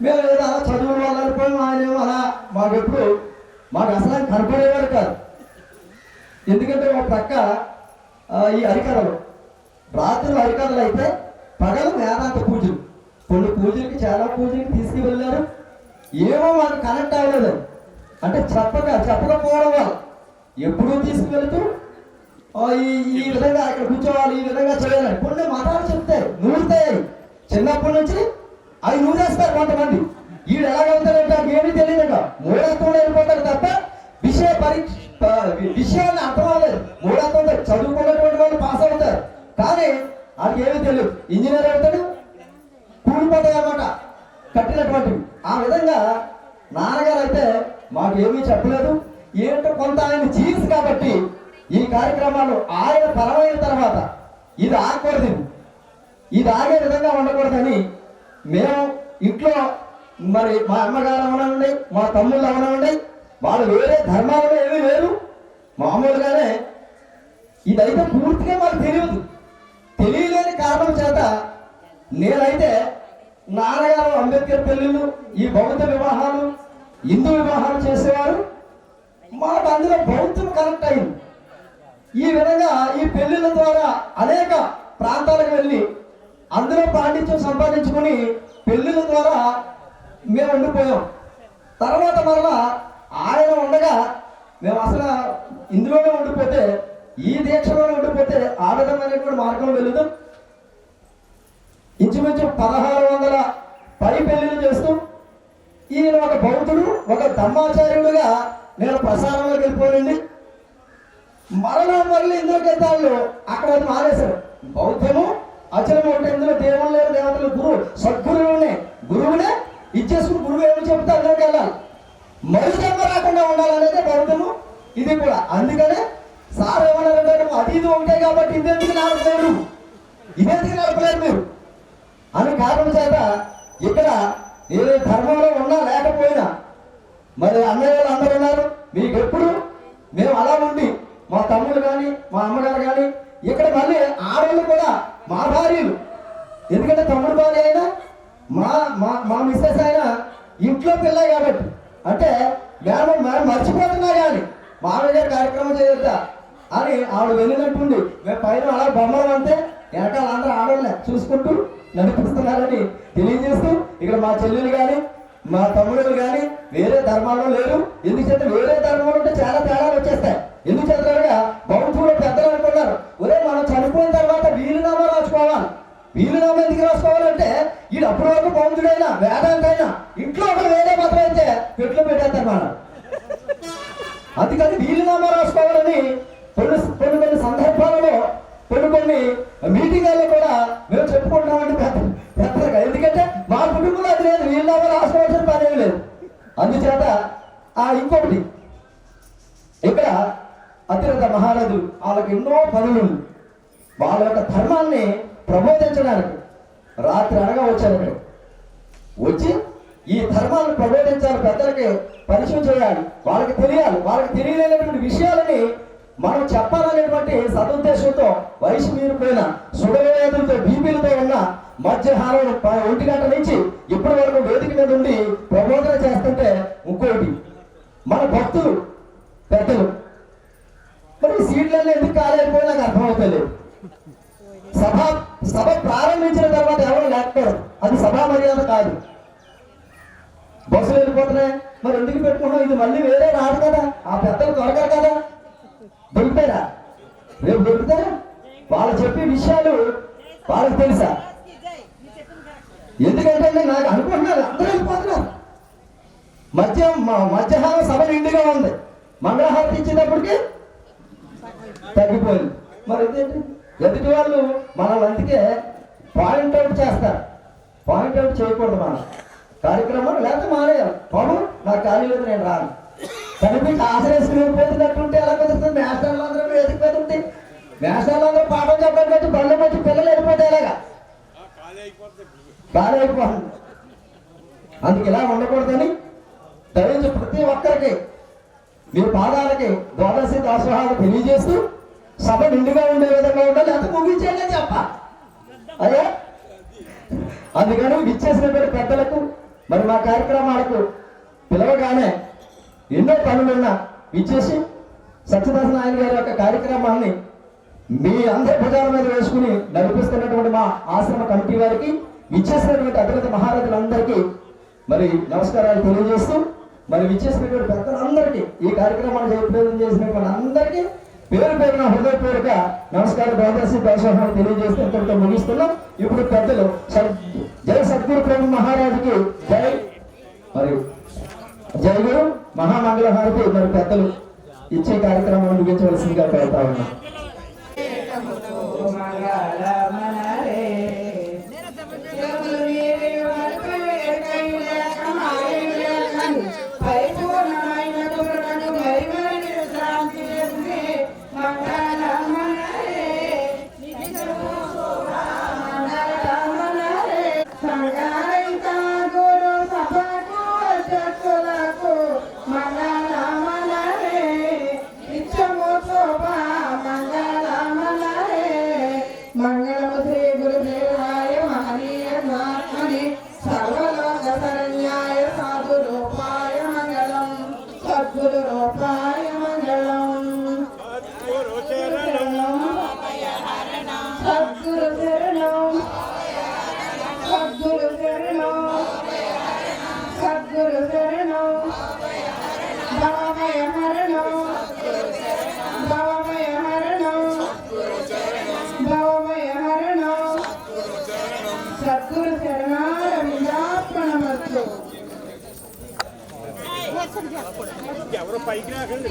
మేము ఏదో అలా చదువుల వల్ల అనుకోని ఆయన అలా మాకు అసలు ఆయన కనపడేవారు కాదు. ఎందుకంటే ఒక పక్క ఈ హరికథలు, రాత్రులు హరికథలు అయితే పగలు వేదాంత పూజలు. కొన్ని పూజలకి చాలా పూజలకి తీసుకువెళ్ళారు. ఏమో మాకు కనెక్ట్ అవ్వలేదు. అంటే చెప్పకపోవడం వల్ల ఎప్పుడూ తీసుకువెళ్తూ ఈ విధంగా ఇక్కడ కూర్చోవాలి, ఈ విధంగా చేయాలి. కొన్ని మతాలు చెప్తాయి, నూరుతాయి. చిన్నప్పటి నుంచి అవి నూరేస్తారు కొంతమంది. వీడు ఎలాగవుతాడంటే ఏమీ తెలియదట, మూఢత్వంలో వెళ్ళిపోతాడు తప్ప విషయాన్ని అర్థం అవ్వలేదు. మూఢత్వంతో చదువుకున్నటువంటి వాళ్ళు పాస్ అవుతారు, కానీ వాళ్ళకి ఏమీ తెలియదు. ఇంజనీర్ అవుతాడు, కూలిపోతాయి అన్నమాట కట్టినటువంటివి. ఆ విధంగా నాన్నగారు అయితే మాకు ఏమీ చెప్పలేదు. ఏంటో కొంత ఆయన జీన్స్ కాబట్టి ఈ కార్యక్రమాలు ఆయన పరమైన తర్వాత ఇది ఆగకూడదు, ఇది ఆగే విధంగా ఉండకూడదని మేము ఇంట్లో మరి మా అమ్మగారు అవనండి, మా తమ్ముళ్ళు అవనండి, వాళ్ళు వేరే ధర్మాలలో ఏమీ లేరు. మామూలుగానే ఇదైతే పూర్తిగా మాకు తెలియలేని కారణం చేత నేనైతే నాన్నగారు అంబేద్కర్ పెళ్ళిళ్ళు, ఈ బౌద్ధ వివాహాలు, హిందూ వివాహాలు చేసేవారు. మాకు అందులో బౌద్ధం కనెక్ట్ అయింది. ఈ విధంగా ఈ పెళ్లిళ్ళ ద్వారా అనేక ప్రాంతాలకు వెళ్ళి అందులో పాండిత్యం సంపాదించుకుని పెళ్లిళ్ళ ద్వారా మేము ఉండిపోయాం. తర్వాత మరలా ఆయన ఉండగా మేము అసలు ఇందులోనే ఉండిపోతే, ఈ దీక్షలోనే ఉండిపోతే ఆ విధమైనటువంటి మార్గం వెళ్ళదు. ఇంచుమించు 1600 పై పెళ్లిళ్ళు చేస్తూ ఈయన ఒక బౌద్ధుడు, ఒక ధర్మాచార్యుడుగా నేను ప్రసారంలోకి వెళ్ళిపోయింది. మరలా ఇందులోకి వెళ్తాళ్ళు అక్కడ అది మానేశారు. బౌద్ధము అచలము అంటే ఇందులో దేవుడు లేరు, దేవతలు, గురువునే ఇచ్చేసుకుని గురువు ఏమి చెబితే అందులోకి వెళ్ళాలి. మరు జన్మ రాకుండా ఉండాలనేది బౌద్ధము. ఇది కూడా అందుకనే సార్ ఏమన్నారంటే అది ఇది ఉంటాయి కాబట్టి ఇదెందుకు నడపలేరు, ఇదెందుకు నడపలేరు మీరు అని కారణం చేత ఇక్కడ ఏ ధర్మంలో ఉన్నా లేకపోయినా మరి అన్నయ్య అందరూ ఉన్నారు. మీకు ఎప్పుడు మేము అలా ఉండి మా తమ్ముడు కానీ మా అమ్మగారు కానీ ఇక్కడ మళ్ళీ ఆడవాళ్ళు కూడా మా భార్యలు, ఎందుకంటే తమ్ముడు భార్య అయినా మా మిస్సెస్ అయినా ఇంట్లో పిల్ల కాబట్టి అంటే మేము మర్చిపోతున్నా కానీ మామయ్య గారు కార్యక్రమం చేయొద్దా అని ఆవిడ వెళ్ళినట్టుండి మేము పైన అలా బొమ్మలు అంతే వెనకాల అందరూ ఆడవాళ్ళే చూసుకుంటూ నడిపిస్తున్నారని తెలియజేస్తూ ఇక్కడ మా చెల్లెలు కానీ మా తమ్ముళ్ళు కానీ వేరే ధర్మాల్లో లేరు. ఎందుకంటే వేరే ధర్మంలో ఉంటే చాలా తేడాలు వచ్చేస్తాయి. ఎందుకు చెప్తారుగా బౌద్ధులు పెద్దలు అనుకున్నారు, ఒరే మనం చనిపోయిన తర్వాత వీలునామా రాసుకోవాలి. వీలునామా ఎందుకు రాసుకోవాలంటే వీడు అప్పటి వరకు బౌద్ధుడైనా వేదాంతైనా ఇంట్లో ఒక వేరే మతం అయితే పెట్లు పెట్టేస్తారు మనం. అందుకని వీలునామా రాసుకోవాలని కొన్ని సందర్భాలలో కొన్ని మీటింగ్లలో కూడా మేము చెప్పుకుంటామండి పెద్దగా. ఎందుకంటే మా కుటుంబంలో అది లేదు, వీలునామా రాసుకోవాల్సిన పని ఏమి లేదు. అందుచేత ఇంకొకటి ఇక్కడ అతిరథ మహారథులు వాళ్ళకి ఎన్నో పనులు వాళ్ళ యొక్క ధర్మాన్ని ప్రబోధించడానికి రాత్రి అనగా వచ్చారు. వచ్చి ఈ ధర్మాన్ని ప్రబోధించాలి, పెద్దలకి పరిచయం చేయాలి, వాళ్ళకి తెలియాలి. వాళ్ళకి తెలియలేనటువంటి విషయాలని మనం చెప్పాలనేటువంటి సదుద్దేశంతో వయసు మీరిపోయిన సుడవేదులతో బీపీలతో ఉన్న మధ్యాహ్నం 1 గంట నుంచి ఇప్పటి వరకు వేదిక మీద ఉండి ప్రబోధన చేస్తుంటే ఇంకోటి మన భక్తులు పెద్దలు మరి సీట్లన్నీ ఎందుకు కాలేకపోయి నాకు అర్థమవుతలేదు. సభ ప్రారంభించిన తర్వాత ఎవరు లేకపోవడం అది సభా మర్యాద కాదు. బస్సులు వెళ్ళిపోతున్నాయి, మరి ఎందుకు పెట్టుకున్నాం? ఇది మళ్ళీ వేరే రాదు కదా, ఆ పెద్దలు దొరకరు కదా. దొరుకుతారా? రేపు దొరుకుతారా? వాళ్ళు చెప్పే విషయాలు వాళ్ళకి తెలుసా? ఎందుకంటే నాకు అనుకుంటున్నారు అందరూ వెళ్ళిపోతున్నారు. మధ్యాహ్నం సభ నిండుగా ఉంది, మంగళహారతి ఇచ్చేటప్పటికి తగ్గిపోయింది. మరి ఎదుటి వాళ్ళు మనల్ని అందుకే పాయింట్అవుట్ చేస్తారు. పాయింట్అవుట్ చేయకూడదు మన కార్యక్రమం, లేకపోతే మానేయాలి. బాబు నాకు ఖాళీ లేదు, నేను రాను కనిపించి ఆశ్రయిస్తున్న పోతున్నట్టుంటే ఎలా కుదురుతుంది? నేషనల్ అందరూ వేదిక మీద ఉంటే నేషనల్ అందరూ పాఠం చెప్పడానికి వచ్చి బండ్లు వచ్చి పిల్లలు వెళ్ళిపోతే ఎలాగా ఖాళీ అయిపోతుంది. అందుకు ఇలా ఉండకూడదని దయచేసి ప్రతి ఒక్కరికి మీ పాదాలకి ద్వాదశి దాసోహాలు తెలియజేస్తూ సభ నిండుగా ఉండే విధంగా ఉండాలి. అంత ముగించేయండి అని చెప్ప అయ్యా. అందుకని విచ్చేసినటువంటి పెద్దలకు మరి మా కార్యక్రమాలకు పిలవగానే ఎన్నో పనులున్నా విచ్చేసి సత్యదాస నాయన గారి యొక్క కార్యక్రమాన్ని మీ అందరి భుజాల మీద వేసుకుని నడిపిస్తున్నటువంటి మా ఆశ్రమ కమిటీ వారికి విచ్చేసినటువంటి అతిరథ మహారథులందరికీ మరి నమస్కారాలు తెలియజేస్తూ మరి విచ్చేసినటువంటి పెద్దలందరికీ ఈ కార్యక్రమాన్ని జయప్రదం చేసినటువంటి అందరికీ పేరు పేరున హృదయపూర్వక నమస్కారం ద్వాదశి దాసోహాలు తెలియజేస్తూ ఇంతటితో ముగిస్తున్నాం. ఇప్పుడు పెద్దలు జై సద్గురు ప్రభు మహారాజుకి జై, మరి జై గురు మహామంగళహారతి మరి పెద్దలు ఇచ్చే కార్యక్రమాన్ని ముగించవలసిందిగా కోరుతా ఉన్నాం. మంగళం శ్రీ గురుదేవాయ మహనీయ మహాత్మనే సర్వలోక శరణ్యాయ సాధు రూపాయ మంగళం సద్గురు రూపాయ మంగళం సద్గురు శరణం సద్గురు శరణం సద్గురు శరణం భవమయ హరణం భవమయ హరణం భవమయ హరణం సద్గురు శరణారవిందార్పణమస్తు. ఎవరు పైకి రాకండి.